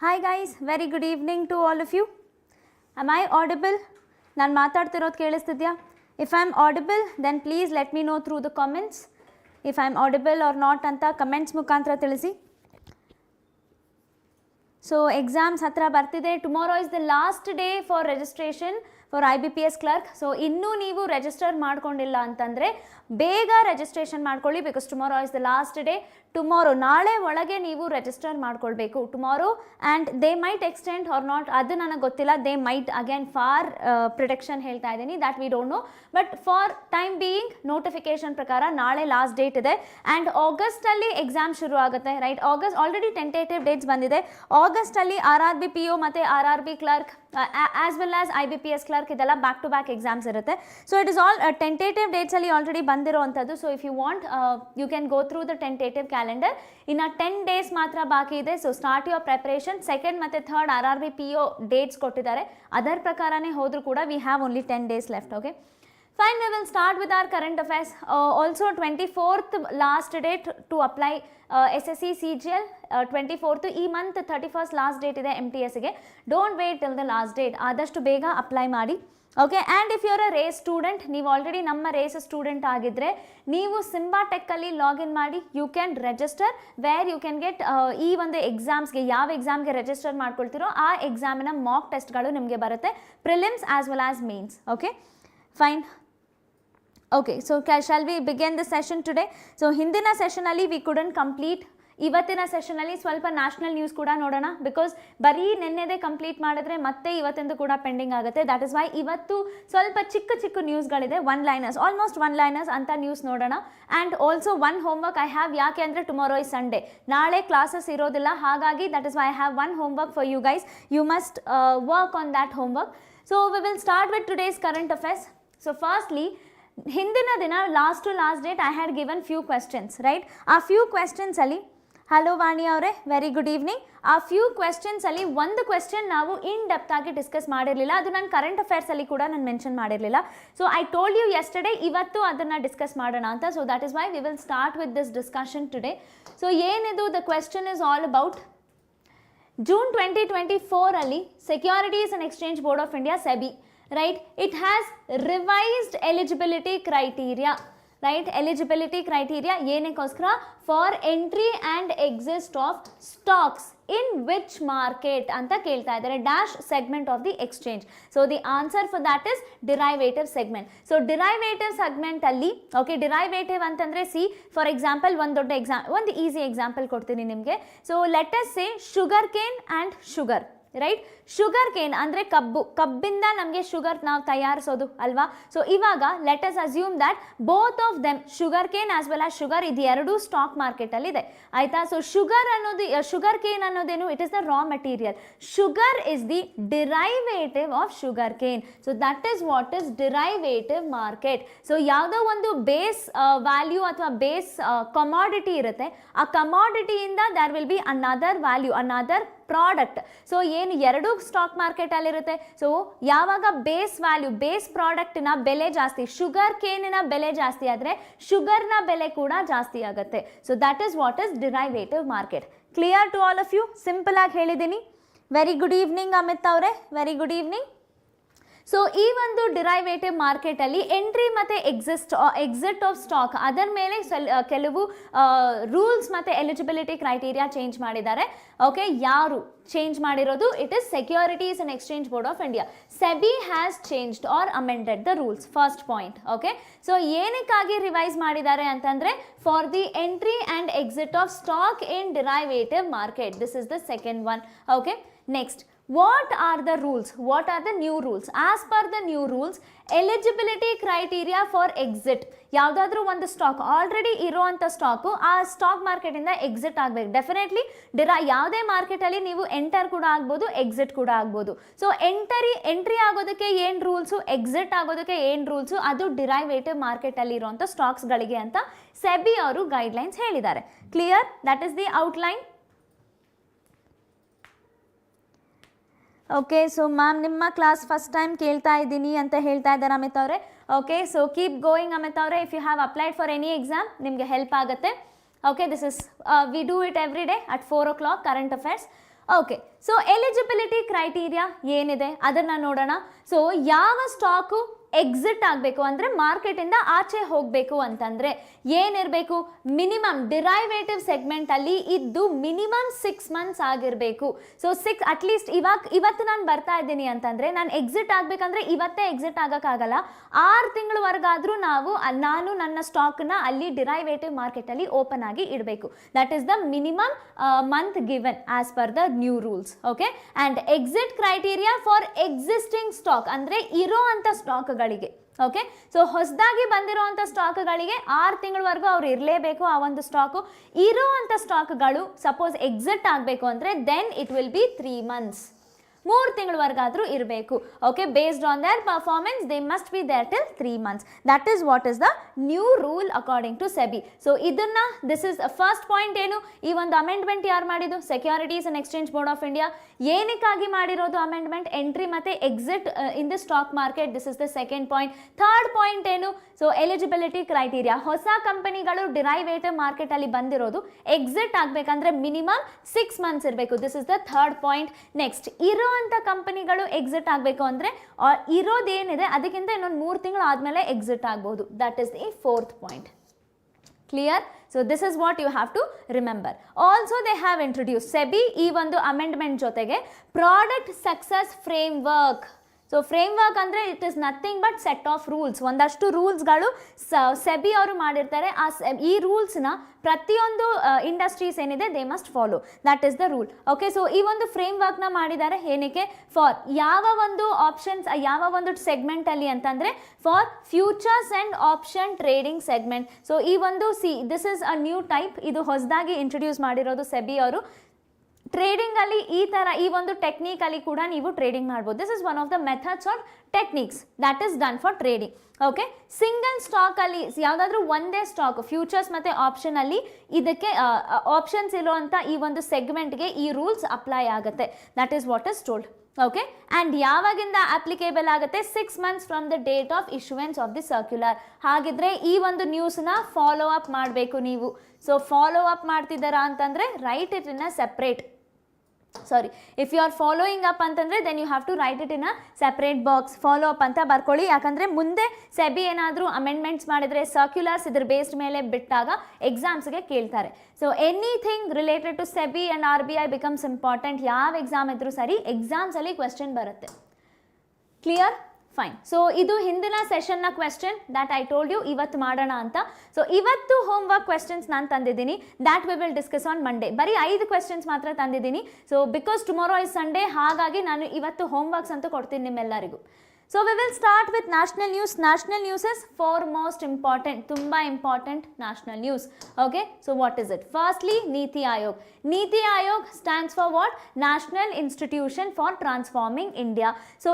Hi guys, very good evening to all of you. Am I audible? ನಾನು ಮಾತಾಡ್ತಿರೋದು ಕೇಳಿಸ್ತಿದ್ಯಾ? If I am audible, then please let me know through the comments. If I am audible or not ಅಂತ comments ಮುಖಾಂತರ ತಿಳಿಸಿ. So exams ಹತ್ರ ಬರ್ತಿದೆ. Tomorrow is the last day for registration for IBPS clerk. So ಇನ್ನೂ ನೀವು register ಮಾಡ್ಕೊಂಡಿಲ್ಲ ಅಂತಂದರೆ ಬೇಗ ರಿಜಿಸ್ಟ್ರೇಷನ್ ಮಾಡ್ಕೊಳ್ಳಿ, because tomorrow is the last day. Tomorrow ನಾಳೆ ಒಳಗೆ ನೀವು ರಿಜಿಸ್ಟರ್ ಮಾಡ್ಕೊಳ್ಬೇಕು tomorrow. And they might extend or not, ಅದು ನನಗೆ ಗೊತ್ತಿಲ್ಲ. They might again for prediction ಹೇಳ್ತಾ ಇದ್ದೀನಿ, that we don't know. But for time being notification ಪ್ರಕಾರ ನಾಳೆ ಲಾಸ್ಟ್ ಡೇಟ್ ಇದೆ. ಆ್ಯಂಡ್ ಆಗಸ್ಟಲ್ಲಿ ಎಕ್ಸಾಮ್ ಶುರು ಆಗುತ್ತೆ, right? August already tentative dates ಬಂದಿದೆ. ಆಗಸ್ಟಲ್ಲಿ RRB PO ಮತ್ತು RRB clerk as well as IBPS clerk ಇದೆಲ್ಲ ಬ್ಯಾಕ್ ಟು ಬ್ಯಾಕ್ ಎಕ್ಸಾಮ್ಸ್ ಇರುತ್ತೆ. So it is all tentative ಡೇಟ್ಸಲ್ಲಿ ಆಲ್ರೆಡಿ ಬಂದಿರೋವಂಥದ್ದು. So if you want you can go through the tentative calendar. ಇನ್ನು 10 days ಮಾತ್ರ ಬಾಕಿ ಇದೆ. So start your preparation. Second ಮತ್ತು third RRB PO dates ಕೊಟ್ಟಿದ್ದಾರೆ, ಅದರ ಪ್ರಕಾರನೇ ಹೋದರೂ ಕೂಡ we have only 10 days left. Okay fine, we will start with our current affairs. Also 24th last date to apply SSC CGL. 24th ಈ month 31st last date ಇದೆ MTSಗೆ. Don't wait till the last date, ಆದಷ್ಟು ಬೇಗ apply ಮಾಡಿ. Okay, and if you are a Race student, ನೀವು already ನಮ್ಮ Race student ಆಗಿದ್ದರೆ ನೀವು ಸಿಂಬಾ ಟೆಕ್ಕಲ್ಲಿ ಲಾಗಿನ್ ಮಾಡಿ you can register, where you can get ಈ ಒಂದು ಎಕ್ಸಾಮ್ಸ್ಗೆ, ಯಾವ ಎಕ್ಸಾಮ್ಗೆ ರಿಜಿಸ್ಟರ್ ಮಾಡ್ಕೊಳ್ತಿರೋ ಆ ಎಕ್ಸಾಮಿನ ಮಾಕ್ ಟೆಸ್ಟ್ಗಳು ನಿಮಗೆ ಬರುತ್ತೆ, prelims as well as mains. Okay fine. Okay, so shall we begin the session today? So ಹಿಂದಿನ ಸೆಷನಲ್ಲಿ ವಿ ಕುಡಂಟ್ ಕಂಪ್ಲೀಟ್. ಇವತ್ತಿನ ಸೆಷನಲ್ಲಿ ಸ್ವಲ್ಪ ನ್ಯಾಷನಲ್ ನ್ಯೂಸ್ ಕೂಡ ನೋಡೋಣ, ಬಿಕಾಸ್ ಬರೀ ನೆನ್ನೆದೇ ಕಂಪ್ಲೀಟ್ ಮಾಡಿದ್ರೆ ಮತ್ತೆ ಇವತ್ತಿಂದು ಕೂಡ ಪೆಂಡಿಂಗ್ ಆಗುತ್ತೆ. ದ್ಯಾಟ್ ಇಸ್ ವೈ ಇವತ್ತು ಸ್ವಲ್ಪ ಚಿಕ್ಕ ಚಿಕ್ಕ ನ್ಯೂಸ್ಗಳಿದೆ, one liners, almost one liners ಅಂತ ನ್ಯೂಸ್ ನೋಡೋಣ. And also one homework I have, ಯಾಕೆ ಅಂದರೆ ಟುಮಾರೋ ಇಸ್ ಸಂಡೇ, ನಾಳೆ ಕ್ಲಾಸಸ್ ಇರೋದಿಲ್ಲ. ಹಾಗಾಗಿ that is why I have one homework for you guys. You must work on that homework. So we will start with today's current affairs. So firstly, ಹಿಂದಿನ ದಿನ last date I had given few questions, right? ಆ ಫ್ಯೂ ಕ್ವೆಶ್ಚನ್ಸಲ್ಲಿ, hello Vani ಅವರೇ, very good evening. ಆ ಫ್ಯೂ ಕ್ವೆಶ್ಚನ್ಸಲ್ಲಿ ಒಂದು question ನಾವು ಇನ್ ಡೆಪ್ತ್ ಆಗಿ ಡಿಸ್ಕಸ್ ಮಾಡಿರಲಿಲ್ಲ, ಅದು ನಾನು ಕರೆಂಟ್ ಅಫೇರ್ಸಲ್ಲಿ ಕೂಡ ನಾನು ಮೆನ್ಷನ್ ಮಾಡಿರಲಿಲ್ಲ. So I told you yesterday, ಇವತ್ತು ಅದನ್ನು ಡಿಸ್ಕಸ್ ಮಾಡೋಣ ಅಂತ. So that is why we will start with this discussion today. So ಏನಿದು, the question is all about June 2024 ಅಲ್ಲಿ securities and exchange board of India, SEBI, right, it has revised eligibility criteria, right? Eligibility criteria ಏನಕ್ಕೋಸ್ಕರ? for entry and exit of stocks in which market ಅಂತ ಕೇಳ್ತಾ ಇದ್ದಾರೆ, dash segment of the exchange. So the answer for that is derivative segment. So derivative segment ಅಲ್ಲಿ, okay, derivative ಅಂತಂದ್ರೆ C, for example ಒಂದು easy example ಕೊಡ್ತೀನಿ ನಿಮಗೆ. So let us say sugar cane and sugar, right? Sugar cane ಅಂದರೆ ಕಬ್ಬಿಂದ ನಮಗೆ sugar ನಾವು ತಯಾರಿಸೋದು ಅಲ್ವಾ? So ಇವಾಗ let us assume that both of them, sugar cane as well as sugar, ಇದು ಎರಡೂ ಸ್ಟಾಕ್ ಮಾರ್ಕೆಟಲ್ಲಿ ಇದೆ, ಆಯಿತಾ? ಸೊ ಶುಗರ್ ಕೇನ್ ಅನ್ನೋದೇನು? It is the raw material. Sugar is the derivative of sugar cane. So that is what is derivative market. So ಯಾವುದೋ ಒಂದು base value ಅಥವಾ base commodity ಇರುತ್ತೆ, ಆ ಕಮಾಡಿಟಿಯಿಂದ there will be another value, another product. So ಏನು ಎರಡು stock ಮಾರ್ಕೆಟಲ್ಲಿರುತ್ತೆ. So ಯಾವಾಗ ಬೇಸ್ ವ್ಯಾಲ್ಯೂ, ಬೇಸ್ ಪ್ರಾಡಕ್ಟ್ನ ಬೆಲೆ ಜಾಸ್ತಿ, ಶುಗರ್ ಕೇನಿನ ಬೆಲೆ ಜಾಸ್ತಿ ಆದರೆ ಶುಗರ್ನ ಬೆಲೆ ಕೂಡ ಜಾಸ್ತಿ ಆಗುತ್ತೆ. So that is what is derivative market. Clear to all of you? Simple ಆಗಿ ಹೇಳಿದ್ದೀನಿ. ವೆರಿ ಗುಡ್ ಈವ್ನಿಂಗ್ ಅಮಿತ್ ಅವರೇ, ವೆರಿ ಗುಡ್ ಈವ್ನಿಂಗ್. ಸೊ ಈ ಒಂದು ಡಿರೈವೇಟಿವ್ ಮಾರ್ಕೆಟಲ್ಲಿ ಎಂಟ್ರಿ ಮತ್ತು ಎಕ್ಸಿಟ್ ಆಫ್ ಸ್ಟಾಕ್, ಅದರ ಮೇಲೆ ಕೆಲವು ರೂಲ್ಸ್ ಮತ್ತು ಎಲಿಜಿಬಿಲಿಟಿ ಕ್ರೈಟೀರಿಯಾ ಚೇಂಜ್ ಮಾಡಿದ್ದಾರೆ. ಓಕೆ, ಯಾರು ಚೇಂಜ್ ಮಾಡಿರೋದು? It is securities and exchange board of India. SEBI has changed or amended the rules, first point. Okay, so ಏನಕ್ಕಾಗಿ ರಿವೈಸ್ ಮಾಡಿದ್ದಾರೆ ಅಂತಂದರೆ for the entry and exit of stock in derivative market. This is the second one. Okay, next, what are the rules? What are the new rules? As per the new rules, eligibility criteria for exit, ಯಾವುದಾದ್ರೂ ಒಂದು stock already ಇರೋವಂಥ stock ಆ stock ಮಾರ್ಕೆಟಿಂದ exit ಆಗಬೇಕು. Definitely ಯಾವುದೇ ಮಾರ್ಕೆಟಲ್ಲಿ ನೀವು enter ಕೂಡ ಆಗ್ಬೋದು, ಎಕ್ಸಿಟ್ ಕೂಡ ಆಗ್ಬೋದು. ಸೊ ಎಂಟ್ರಿ ಆಗೋದಕ್ಕೆ ಏನು ರೂಲ್ಸು, ಎಕ್ಸಿಟ್ ಆಗೋದಕ್ಕೆ ಏನು ರೂಲ್ಸು, ಅದು ಡಿರೈವೇಟಿವ್ ಮಾರ್ಕೆಟಲ್ಲಿ ಇರೋವಂಥ ಸ್ಟಾಕ್ಸ್ಗಳಿಗೆ ಅಂತ SEBI ಅವರು ಗೈಡ್ಲೈನ್ಸ್ ಹೇಳಿದ್ದಾರೆ. Clear? That is the outline. Okay, so ma'am ನಿಮ್ಮ ಕ್ಲಾಸ್ ಫಸ್ಟ್ ಟೈಮ್ ಕೇಳ್ತಾ ಇದ್ದೀನಿ ಅಂತ ಹೇಳ್ತಾ ಇದ್ದಾರೆ ಅಮಿತ್ ಅವರೇ. Okay, so keep going Amit ಅವರೇ. If you have applied for any exam ನಿಮಗೆ ಹೆಲ್ಪ್ ಆಗುತ್ತೆ. Okay, this is we do it every day at 4 o'clock current affairs. Okay, so eligibility criteria ಏನಿದೆ ಅದನ್ನು ನೋಡೋಣ. ಸೊ ಯಾವ ಸ್ಟಾಕು ಎಕ್ಸಿಟ್ ಆಗಬೇಕು ಅಂದರೆ ಮಾರ್ಕೆಟಿಂದ ಆಚೆ ಹೋಗಬೇಕು ಅಂತಂದರೆ ಏನಿರಬೇಕು, ಮಿನಿಮಮ್ ಡಿರೈವೇಟಿವ್ ಸೆಗ್ಮೆಂಟಲ್ಲಿ ಇದ್ದು ಮಿನಿಮಮ್ 6 months ಆಗಿರಬೇಕು. ಸೊ ಅಟ್ಲೀಸ್ಟ್ ಇವತ್ತು ನಾನು ಬರ್ತಾ ಇದ್ದೀನಿ ಅಂತಂದರೆ ನಾನು ಎಕ್ಸಿಟ್ ಆಗಬೇಕಂದ್ರೆ ಇವತ್ತೇ ಎಕ್ಸಿಟ್ ಆಗೋಕ್ಕಾಗಲ್ಲ. 6 ತಿಂಗಳವರೆಗಾದರೂ ನಾನು ನನ್ನ ಸ್ಟಾಕ್ನ ಅಲ್ಲಿ ಡಿರೈವೇಟಿವ್ ಮಾರ್ಕೆಟಲ್ಲಿ ಓಪನ್ ಆಗಿ ಇಡಬೇಕು. That is the minimum month given as per the new rules. Okay, and exit criteria for existing stock ಅಂದರೆ ಇರೋ ಅಂಥ ಸ್ಟಾಕ್ಗಳಿಗೆ. ಓಕೆ, ಸೊ ಹೊಸದಾಗಿ ಬಂದಿರೋವಂಥ ಸ್ಟಾಕ್ಗಳಿಗೆ 6 ತಿಂಗಳವರೆಗೂ ಅವ್ರು ಇರಲೇಬೇಕು. ಆ ಒಂದು ಸ್ಟಾಕು ಇರೋ ಅಂಥ ಸ್ಟಾಕ್ಗಳು ಸಪೋಸ್ ಎಕ್ಸಿಟ್ ಆಗಬೇಕು ಅಂದರೆ then it will be 3 months, 3 ತಿಂಗಳವರೆಗಾದರೂ ಇರಬೇಕು. Okay, based on their performance they must be there till 3 months. That is what is the new rule according to SEBI. So ಇದನ್ನ ದಿಸ್ ಇಸ್ ಫಸ್ಟ್ ಪಾಯಿಂಟ್. ಏನು ಈ ಒಂದು amendment ಯಾರು ಮಾಡಿದ್ದು? Securities and exchange board of India. ಏನಕ್ಕಾಗಿ ಮಾಡಿರೋದು amendment? Entry ಮತ್ತು exit in the stock market. This is the second point. Third point ಏನು? So eligibility criteria. ಹೊಸ ಕಂಪನಿಗಳು ಡಿರೈವೇಟಿವ್ ಮಾರ್ಕೆಟಲ್ಲಿ ಬಂದಿರೋದು ಎಕ್ಸಿಟ್ ಆಗಬೇಕಂದ್ರೆ ಮಿನಿಮಮ್ 6 months ಇರಬೇಕು. This is the third point. Next, ಇರೋ ಅಂತ ಕಂಪನಿಗಳು ಎಕ್ಸಿಟ್ ಆಗಬೇಕು ಅಂದರೆ ಇರೋದೇನಿದೆ ಅದಕ್ಕಿಂತ ಇನ್ನೊಂದು 3 ತಿಂಗಳು ಆದಮೇಲೆ ಎಕ್ಸಿಟ್ ಆಗ್ಬೋದು. That is the fourth point. Clear? So this is what you have to remember. Also they have introduced SEBI ಈ ಒಂದು ಅಮೆಂಡ್ಮೆಂಟ್ ಜೊತೆಗೆ product success framework. So framework ಅಂದರೆ it is nothing but set of rules. ಒಂದಷ್ಟು ರೂಲ್ಸ್ಗಳು SEBI ಅವರು ಮಾಡಿರ್ತಾರೆ. ಈ ರೂಲ್ಸ್ನ ಪ್ರತಿಯೊಂದು ಇಂಡಸ್ಟ್ರೀಸ್ ಏನಿದೆ they must follow. That is the rule. Okay, so ಈ ಒಂದು ಫ್ರೇಮ್ವರ್ಕ್ನ ಮಾಡಿದ್ದಾರೆ ಏನಕ್ಕೆ? ಫಾರ್ ಯಾವ ಒಂದು ಆಪ್ಷನ್ಸ್, ಯಾವ ಒಂದು ಸೆಗ್ಮೆಂಟಲ್ಲಿ ಅಂತಂದರೆ for futures and option trading segment. So ಈ ಒಂದು this is a new type. ಇದು ಹೊಸದಾಗಿ ಇಂಟ್ರೊಡ್ಯೂಸ್ ಮಾಡಿರೋದು ಸೆಬಿ ಅವರು. ಟ್ರೇಡಿಂಗ್ ಅಲ್ಲಿ ಈ ಒಂದು ಟೆಕ್ನಿಕ್ ಅಲ್ಲಿ ಕೂಡ ನೀವು ಟ್ರೇಡಿಂಗ್ ಮಾಡ್ಬೋದು. This is one of the methods are techniques that is done for trading. Okay, single stock ಅಲ್ಲಿ ಯಾವುದಾದ್ರೂ ಒಂದೇ ಸ್ಟಾಕ್ ಫ್ಯೂಚರ್ಸ್ ಮತ್ತೆ ಆಪ್ಷನ್ ಅಲ್ಲಿ ಇದಕ್ಕೆ ಆಪ್ಷನ್ಸ್ ಇರುವಂತ ಈ ಒಂದು ಸೆಗ್ಮೆಂಟ್ಗೆ ಈ ರೂಲ್ಸ್ ಅಪ್ಲೈ ಆಗುತ್ತೆ. That is what is told. Okay, and ಯಾವಾಗಿಂದ ಅಪ್ಲಿಕೇಬಲ್ ಆಗುತ್ತೆ? 6 months from the date of issuance of the circular. ಹಾಗಿದ್ರೆ ಈ ಒಂದು ನ್ಯೂಸ್ನ ಫಾಲೋ ಅಪ್ ಮಾಡಬೇಕು ನೀವು. ಸೊ ಫಾಲೋ ಅಪ್ ಮಾಡ್ತಿದ್ದಾರಾ ಅಂತಂದರೆ write it in a separate. Sorry, if you are following up ಅಂತಂದರೆ then you have to write it in a separate box. Follow up ಅಂತ ಬರ್ಕೊಳ್ಳಿ. ಯಾಕಂದರೆ ಮುಂದೆ ಸೆಬಿ ಏನಾದರೂ ಅಮೆಂಡ್ಮೆಂಟ್ಸ್ ಮಾಡಿದರೆ ಸರ್ಕ್ಯುಲರ್ಸ್ ಇದ್ರ ಬೇಸ್ಡ್ ಮೇಲೆ ಬಿಟ್ಟಾಗ ಎಕ್ಸಾಮ್ಸ್ಗೆ ಕೇಳ್ತಾರೆ. So anything related to SEBI and RBI becomes important. ಯಾವ ಎಕ್ಸಾಮ್ ಇದ್ರೂ ಸರಿ ಎಕ್ಸಾಮ್ಸಲ್ಲಿ ಕ್ವೆಶ್ಚನ್ ಬರುತ್ತೆ. ಕ್ಲಿಯರ್? ಫೈನ್. ಸೊ ಇದು ಹಿಂದಿನ ಸೆಷನ್ನ question that I told you ಇವತ್ತು ಮಾಡೋಣ ಅಂತ. ಸೊ ಇವತ್ತು ಹೋಮ್ ವರ್ಕ್ ಕ್ವೆಶ್ಚನ್ಸ್ ನಾನು ತಂದಿದ್ದೀನಿ. That we will discuss on Monday. ಬರೀ 5 ಕ್ವೆಶ್ಚನ್ಸ್ ಮಾತ್ರ ತಂದಿದ್ದೀನಿ. So because tomorrow is Sunday, ಹಾಗಾಗಿ ನಾನು ಇವತ್ತು ಹೋಮ್ ವರ್ಕ್ಸ್ ಅಂತೂ ಕೊಡ್ತೀನಿ ನಿಮ್ಮೆಲ್ಲರಿಗೂ. So we will start with national news. National news is for most important, ತುಂಬ important national news. Okay, so what is it? Firstly NITI Aayog. NITI Aayog stands for what? National institution for transforming India. So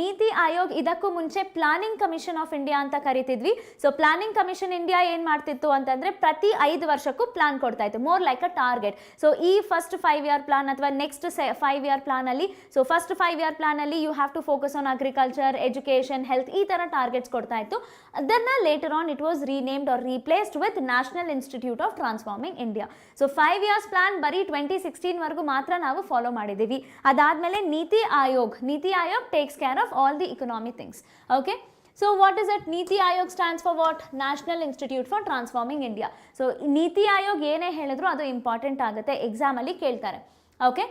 NITI Aayog ಇದಕ್ಕೂ ಮುಂಚೆ planning commission of India ಅಂತ ಕರಿತಿದ್ವಿ. So planning commission India ಏನು ಮಾಡ್ತಿತ್ತು ಅಂತಂದರೆ ಪ್ರತಿ 5 ವರ್ಷಕ್ಕೂ ಪ್ಲಾನ್ ಕೊಡ್ತಾ ಇತ್ತು, more like a target. So ಈ ಫಸ್ಟ್ 5-year ಪ್ಲಾನ್ ಅಥವಾ ನೆಕ್ಸ್ಟ್ 5-year ಪ್ಲಾನಲ್ಲಿ, ಸೊ ಫಸ್ಟ್ 5-year ಪ್ಲಾನಲ್ಲಿ you have to focus on agriculture, education, health, ಈ ಥರ ಟಾರ್ಗೆಟ್ಸ್ ಕೊಡ್ತಾ ಇತ್ತು. ಅದನ್ನು later on it was renamed or replaced with national institute of transforming India. So 5 years plan ಬರೀ 2016ವರೆಗೂ ಮಾತ್ರ ನಾವು ಫಾಲೋ ಮಾಡಿದ್ದೀವಿ. ಅದಾದಮೇಲೆ NITI Aayog takes care of all the economic things. Okay, so what is it? NITI Aayog stands for what? National institute for transforming India. So NITI Aayog ಏನೇ ಹೇಳಿದ್ರು ಅದು important ಆಗುತ್ತೆ, ಎಕ್ಸಾಮಲ್ಲಿ ಕೇಳ್ತಾರೆ. ಓಕೆ,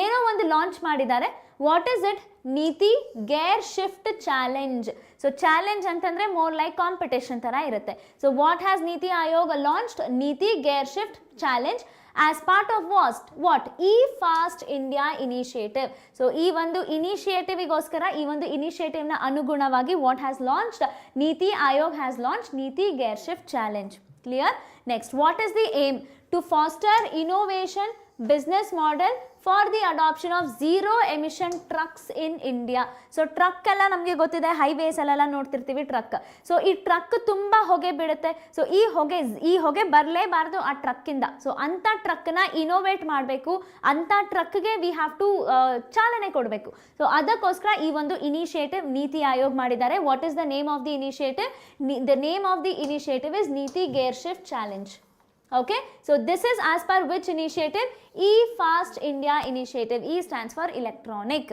ಏನೋ ಒಂದು ಲಾಂಚ್ ಮಾಡಿದ್ದಾರೆ. What is it? NITI gear shift challenge. So challenge ಅಂತಂದರೆ ಮೋರ್ ಲೈಕ್ ಕಾಂಪಿಟೇಷನ್ ಥರ ಇರುತ್ತೆ. So what has NITI Aayog launched? NITI gear shift challenge as part of what e-fast India initiative. So ಈ ಒಂದು ಇನಿಷಿಯೇಟಿವ್ಗೋಸ್ಕರ, ಈ ಒಂದು ಇನಿಷಿಯೇಟಿವ್ನ ಅನುಗುಣವಾಗಿ what has launched? ನೀತಿ ಆಯೋಗ್ has launched ನೀತಿ gear shift challenge. Clear? Next, what is the aim? To foster innovation business model for the adoption of zero emission trucks in India. So truck ಎಲ್ಲ ನಮಗೆ ಗೊತ್ತಿದೆ, ಹೈವೇಸ್ ಅಲ್ಲೆಲ್ಲ ನೋಡ್ತಿರ್ತೀವಿ truck. So ಈ truck ತುಂಬ ಹೊಗೆ ಬಿಡುತ್ತೆ. ಸೊ ಈ ಹೊಗೆ ಬರಲೇಬಾರ್ದು ಆ ಟ್ರಕ್ಕಿಂದ. ಸೊ ಅಂಥ ಟ್ರಕ್ನ ಇನೋವೇಟ್ ಮಾಡಬೇಕು, ಅಂಥ ಟ್ರಕ್ಗೆ ವಿ ಹ್ಯಾವ್ ಟು ಚಾಲನೆ ಕೊಡಬೇಕು. ಸೊ ಅದಕ್ಕೋಸ್ಕರ ಈ ಒಂದು ಇನಿಷಿಯೇಟಿವ್ ನೀತಿ ಆಯೋಗ್ ಮಾಡಿದ್ದಾರೆ. What is the name of the initiative? The name of the initiative is NITI gear shift challenge. Okay, so this is as per which initiative? E-Fast India initiative. E stands for electronic.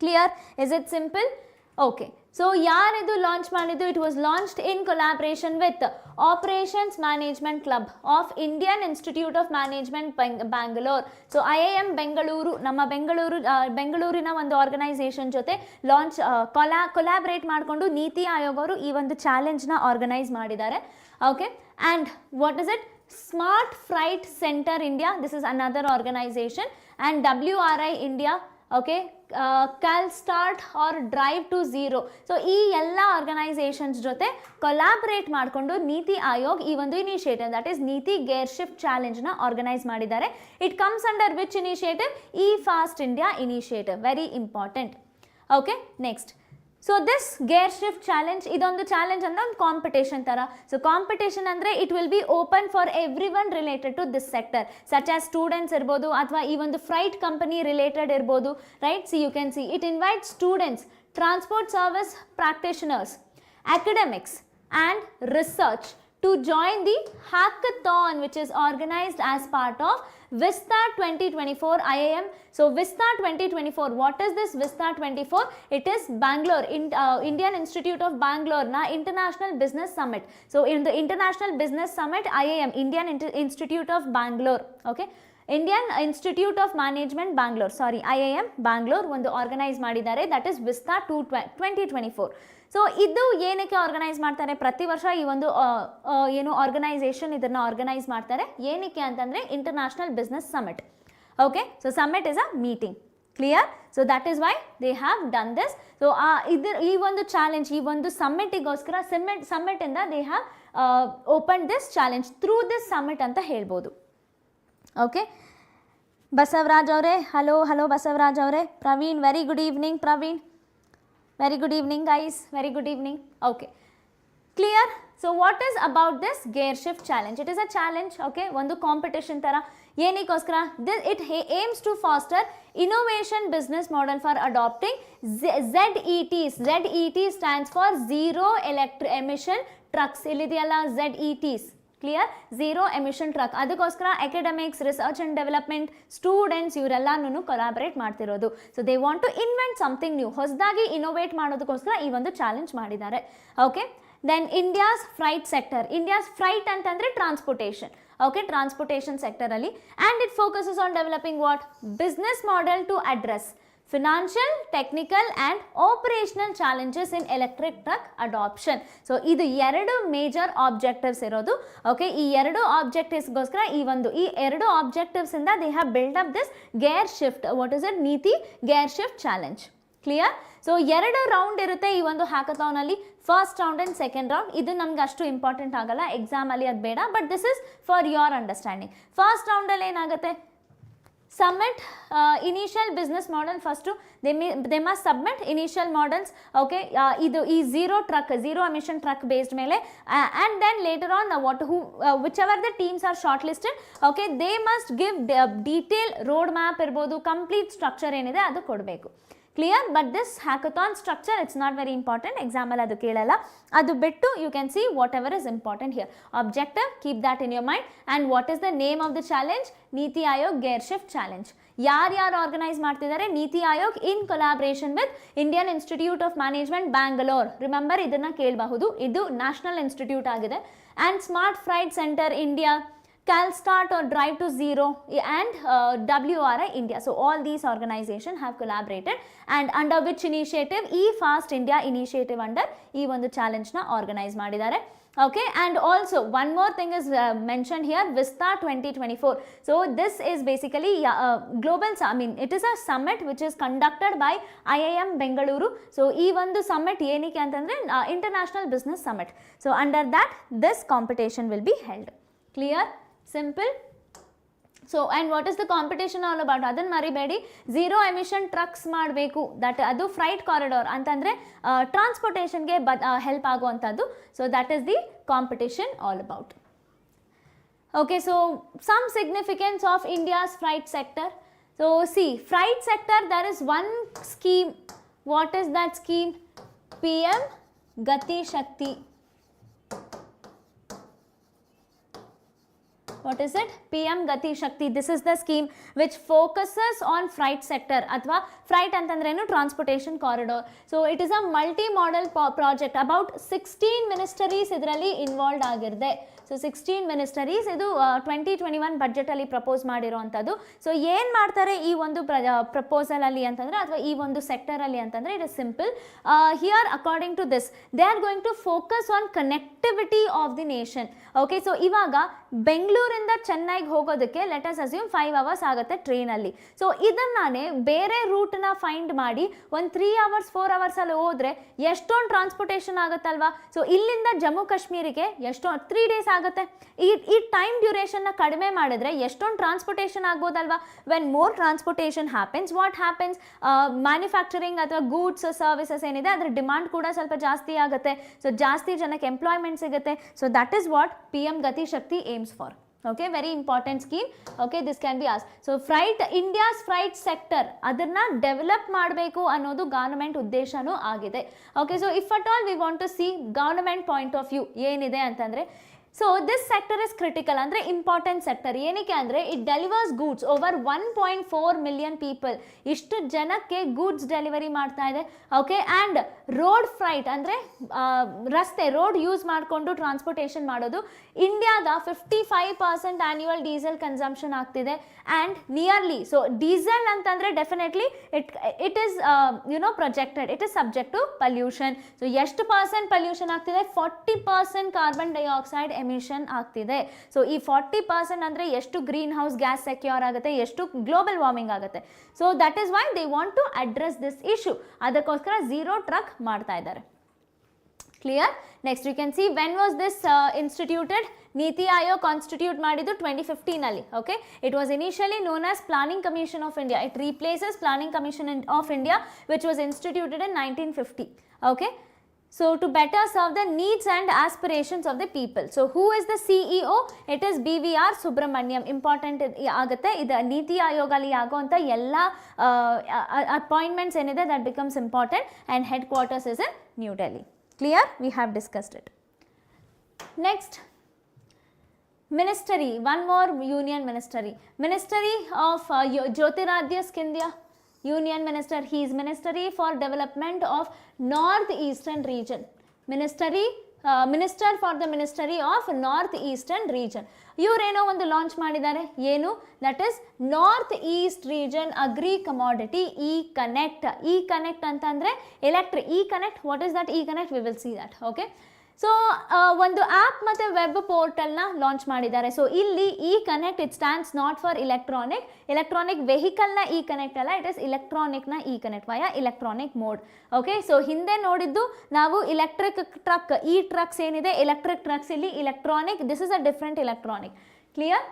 Clear? Is it simple? Okay, so ಯಾರಿದು launch ಮಾಡಿದ್ದು? It was launched in collaboration with operations management club of Indian institute of management Bangalore. So IIM Bengaluru, ನಮ್ಮ ಬೆಂಗಳೂರಿನ ಒಂದು organisation ಜೊತೆ launch collaborate ಮಾಡಿಕೊಂಡು ನೀತಿ ಆಯೋಗ ಅವರು ಈ ಒಂದು ಚಾಲೆಂಜ್ನ ಆರ್ಗನೈಸ್ ಮಾಡಿದ್ದಾರೆ. Okay, and what is it? Smart freight centre India, this is another organisation, and WRI India, okay, CALSTART or drive to zero. So ಈ ಎಲ್ಲ ಆರ್ಗನೈಸೇಷನ್ಸ್ ಜೊತೆ ಕೊಲಾಬ್ರೇಟ್ ಮಾಡಿಕೊಂಡು ನೀತಿ ಆಯೋಗ್ ಈ ಒಂದು initiative, that is NITI gear shift ಚಾಲೆಂಜ್ನ organise ಮಾಡಿದ್ದಾರೆ. It comes under which initiative? E-Fast India initiative. Very important. Okay, next. So this gear shift challenge, ಇದೊಂದು ಚಾಲೆಂಜ್ ಅಂದರೆ ಒಂದು ಕಾಂಪಿಟೇಷನ್ ಥರ. ಸೊ ಕಾಂಪಿಟೇಷನ್ ಅಂದರೆ it will be open for everyone related to this sector, such as students ಇರ್ಬೋದು ಅಥವಾ ಈ ಒಂದು freight company related ಇರ್ಬೋದು, right? See you can see it invite students, transport service practitioners, academics and research to join the hackathon which is organized as part of Vista 2024 IIM. So Vista 2024, what is this Vista 24? It is Bangalore, Indian Institute of Bangalore na International Business Summit. So in the International Business Summit, IIM, Indian Institute of Bangalore, okay, Indian Institute of Management Bangalore, sorry, IIM Bangalore ಒಂದು organise ಮಾಡಿದ್ದಾರೆ, that is Vista 2024. So ಇದು ಏನಕ್ಕೆ organise ಮಾಡ್ತಾರೆ? ಪ್ರತಿ ವರ್ಷ ಈ ಒಂದು ಏನು ಆರ್ಗನೈಸೇಷನ್ ಇದನ್ನು ಆರ್ಗನೈಸ್ ಮಾಡ್ತಾರೆ. ಏನಕ್ಕೆ ಅಂತಂದರೆ international business summit. Okay, so summit is a meeting. Clear? So that is why they have done this. So ಈ ಒಂದು ಚಾಲೆಂಜ್, ಈ ಒಂದು ಸಮ್ಮಿಟಿಗೋಸ್ಕರ ಸಮ್ಮಿಟಿಂದ they have open this challenge through this summit ಅಂತ ಹೇಳ್ಬೋದು. ಓಕೆ, ಬಸವರಾಜ್ ಅವರೇ, ಹಲೋ ಬಸವರಾಜ್ ಅವರೇ. Praveen, very good evening Praveen. Very good evening guys, very good evening. Okay, clear? So what is about this gear shift challenge? It is a challenge, okay, ಒಂದು competition ಥರ. ಏನಕ್ಕೋಸ್ಕರ? It aims to foster innovation business model for adopting ZETs. ZET stands for zero emission trucks. ಇಲ್ಲಿದೆಯಲ್ಲ ZETs. Clear? Zero emission truck. ಅದಕ್ಕೋಸ್ಕರ academics, research and development, students ಇವರೆಲ್ಲನೂ collaborate ಮಾಡ್ತಿರೋದು. So they want to invent something new, ಹೊಸದಾಗಿ innovate ಮಾಡೋದಕ್ಕೋಸ್ಕರ ಈ ಒಂದು challenge ಮಾಡಿದ್ದಾರೆ. Okay, then India's freight sector. India's freight ಅಂತಂದರೆ ಟ್ರಾನ್ಸ್ಪೋರ್ಟೇಷನ್. ಓಕೆ, ಟ್ರಾನ್ಸ್ಪೋರ್ಟೇಷನ್ ಸೆಕ್ಟರಲ್ಲಿ. And it focuses on developing what? Business model to address financial, technical and operational challenges in electric truck adoption. So ಇದು ಎರಡು major objectives ಇರೋದು. Okay, ಈ ಎರಡು ಆಬ್ಜೆಕ್ಟಿವ್ಸ್ಗೋಸ್ಕರ ಈ ಎರಡು ಆಬ್ಜೆಕ್ಟಿವ್ಸಿಂದ they have build up this gear shift. What is it? NITI gear shift challenge. Clear? So 2 round ಇರುತ್ತೆ ಈ ಒಂದು ಹ್ಯಾಕಥಾನಲ್ಲಿ, first round and second round. ಇದು ನಮ್ಗೆ ಅಷ್ಟು ಇಂಪಾರ್ಟೆಂಟ್ ಆಗಲ್ಲ ಎಕ್ಸಾಮಲ್ಲಿ, ಅದು ಬೇಡ, but this is for your understanding. First ರೌಂಡಲ್ಲಿ ಏನಾಗುತ್ತೆ? submit initial business model. first they must submit initial models. Okay, idu ee zero emission truck based mele, and then later on whichever the teams are shortlisted, okay, they must give detailed road map irbodu, complete structure enide adu kodbeku. Clear? But this hackathon structure, it's not very important. Example adu kelala, adu bettu you can see whatever is important here. Objective, keep that in your mind. And what is the name of the challenge? Niti Ayog Gear Shift Challenge. ಯಾರು organise ಮಾಡ್ತಿದ್ದಾರೆ? ನೀತಿ ಆಯೋಗ್ ಇನ್ collaboration with Indian institute of management Bangalore. Remember, ಇದನ್ನ ಕೇಳಬಹುದು, ಇದು national institute ಆಗಿದೆ. And smart freight centre India, Cal Start or Drive to Zero, and WRI India. So all these organizations have collaborated, and under which initiative? E-Fast India initiative under ee ಒಂದು challenge na organize ಮಾಡಿದ್ದಾರೆ. Okay, and also one more thing is mentioned here, Vista 2024. So this is basically global, it is a summit which is conducted by IIM Bengaluru. So ee ಒಂದು summit ಏನಕ್ಕೆ ಅಂತಂದ್ರೆ international business summit. So under that this competition will be held. Clear? Simple. So and what is the competition all about? Adan maribedi, zero emission trucks ಮಾಡಬೇಕು, that adu freight corridor ಅಂತಂದ್ರೆ transportation ಗೆ help ಆಗುವಂತದ್ದು. So that is the competition all about. Okay, so some significance of India's freight sector. So see, freight sector, there is one scheme. What is that scheme? PM Gati Shakti. what is it? PM Gati Shakti. This is the scheme which focuses on freight sector ಅಥವಾ freight ಅಂತಂದ್ರೇನು transportation corridor. So it is a multi-modal project. About 16 ministries ಇದರಲ್ಲಿ involve ಆಗಿರುತ್ತೆ. So 16 ಮಿನಿಸ್ಟರೀಸ್ ಇದು 2021 ಬಜೆಟಲ್ಲಿ propose ಮಾಡಿರೋವಂಥದ್ದು. So ಏನು ಮಾಡ್ತಾರೆ ಈ ಒಂದು ಪ್ರಪೋಸಲಲ್ಲಿ ಅಂತಂದರೆ ಅಥವಾ ಈ ಒಂದು ಸೆಕ್ಟರಲ್ಲಿ ಅಂತಂದರೆ it is simple. Here according to this they are going to focus on connectivity of the nation. Okay, so ಇವಾಗ ಬೆಂಗಳೂರಿಂದ ಚೆನ್ನೈಗೆ ಹೋಗೋದಕ್ಕೆ ಲೆಟ್ ಅಸ್ ಅಸ್ಯೂಮ್ 5 hours ಆಗುತ್ತೆ ಟ್ರೈನಲ್ಲಿ. ಸೊ ಇದನ್ನಾನೇ ಬೇರೆ ರೂಟ್ನ ಫೈಂಡ್ ಮಾಡಿ ಒಂದು 3 hours 4 hours ಅಲ್ಲಿ ಹೋದರೆ ಎಷ್ಟೊಂದು ಟ್ರಾನ್ಸ್ಪೋರ್ಟೇಷನ್ ಆಗುತ್ತಲ್ವಾ. ಸೊ ಇಲ್ಲಿಂದ ಜಮ್ಮು ಕಾಶ್ಮೀರಿಗೆ ಎಷ್ಟೋ 3 days ಆಗುತ್ತೆ. ಈ ಟೈಮ್ ಡ್ಯೂರೇಷನ್ನ ಕಡಿಮೆ ಮಾಡಿದ್ರೆ ಎಷ್ಟೊಂದು ಟ್ರಾನ್ಸ್ಪೋರ್ಟೇಷನ್ ಆಗ್ಬೋದಲ್ವಾ. When more transportation happens, what happens, manufacturing ಅಥವಾ ಗೂಡ್ಸ್ ಸರ್ವಿಸಸ್ ಏನಿದೆ ಅದರ ಡಿಮಾಂಡ್ ಕೂಡ ಸ್ವಲ್ಪ ಜಾಸ್ತಿ ಆಗುತ್ತೆ. ಸೊ ಜಾಸ್ತಿ ಜನಕ್ಕೆ ಎಂಪ್ಲಾಯ್ಮೆಂಟ್ ಸಿಗುತ್ತೆ. So that is what PM Gati Shakti aims for. Okay, very important scheme. Okay, this can be asked. So freight, India's freight sector ಅದನ್ನ ಡೆವಲಪ್ ಮಾಡಬೇಕು ಅನ್ನೋದು ಗವರ್ನಮೆಂಟ್ ಉದ್ದೇಶನೂ ಆಗಿದೆ. Okay, so if at all we want to see government point of view ಏನಿದೆ ಅಂತಂದರೆ, so this sector is critical ಅಂದರೆ important sector. ಏನಕ್ಕೆ ಅಂದರೆ it delivers goods over 1.4 million people. ಇಷ್ಟು ಜನಕ್ಕೆ ಗೂಡ್ಸ್ ಡೆಲಿವರಿ ಮಾಡ್ತಾ ಇದೆ. ಓಕೆ, ಆ್ಯಂಡ್ ರೋಡ್ ಫ್ರೈಟ್ ಅಂದರೆ ರಸ್ತೆ ರೋಡ್ ಯೂಸ್ ಮಾಡಿಕೊಂಡು ಟ್ರಾನ್ಸ್ಪೋರ್ಟೇಷನ್ ಮಾಡೋದು. ಇಂಡಿಯಾದ 55% ಆ್ಯನ್ಯುವಲ್ ಡೀಸೆಲ್ ಕನ್ಸಂಪ್ಷನ್ ಆಗ್ತಿದೆ. ಆ್ಯಂಡ್ ನಿಯರ್ಲಿ, ಸೊ ಡೀಸೆಲ್ ಅಂತಂದರೆ definitely it is projected, it is subject to pollution. So ಎಷ್ಟು % ಪಲ್ಯೂಷನ್ ಆಗ್ತಿದೆ? 40% ಕಾರ್ಬನ್ ಡೈಆಕ್ಸೈಡ್ ಎಮಿಷನ್ ಆಗ್ತಿದೆ. ಸೊ ಈ 40% ಅಂದರೆ ಎಷ್ಟು ಗ್ರೀನ್ ಹೌಸ್ ಗ್ಯಾಸ್ ಸೆಕ್ಯೂರ್ ಆಗುತ್ತೆ, ಎಷ್ಟು ಗ್ಲೋಬಲ್ ವಾರ್ಮಿಂಗ್ ಆಗುತ್ತೆ. So that is why they want to address this issue. ಅದಕ್ಕೋಸ್ಕರ ಝೀರೋ ಟ್ರಕ್ ಮಾಡ್ತಾ ಇದ್ದಾರೆ. Clear? Next you can see when was this instituted. NITI Aayog constitute ಮಾಡಿದ್ದು 2015 ಅಲ್ಲಿ. Okay, it was initially known as planning commission of India. It replaces planning commission of India which was instituted in 1950. Okay, so to better serve the needs and aspirations of the people. So who is the CEO? It is BVR Subramaniam. Important ಆಗುತ್ತೆ. ಇದು ನೀತಿ ಆಯೋಗಲ್ಲಿ ಆಗುವಂಥ ಎಲ್ಲ appointments ಏನಿದೆ that becomes important, and headquarters is in New Delhi. Clear? We have discussed it. Next, ministry. One more union ministry. Ministry of Jyotiraditya Scindia. Union Minister, he is Ministry for Development of North Eastern Region. Minister for the Ministry of North Eastern Region. ಇವರೇನೋ ಒಂದು launch ಮಾಡಿದ್ದಾರೆ. ಏನು? That is north east region agri commodity e connect. E connect ಅಂತಂದರೆ electric. E connect, what is that e connect? We will see that. Okay, so ಒಂದು app ಮತ್ತು web ಪೋರ್ಟಲ್ನ launch ಮಾಡಿದ್ದಾರೆ. So ಇಲ್ಲಿ e connect it stands not for electronic ವೆಹಿಕಲ್ನ e connect ಅಲ್ಲ, it is ಇಲೆಕ್ಟ್ರಾನಿಕ್ನ e connect via electronic mode. Okay, so ಹಿಂದೆ ನೋಡಿದ್ದು ನಾವು ಇಲೆಕ್ಟ್ರಿಕ್ ಟ್ರಕ್, ಈ ಟ್ರಕ್ಸ್ ಏನಿದೆ ಎಲೆಕ್ಟ್ರಿಕ್ ಟ್ರಕ್ಸ್, ಇಲ್ಲಿ electronic, this is a different electronic. Clear?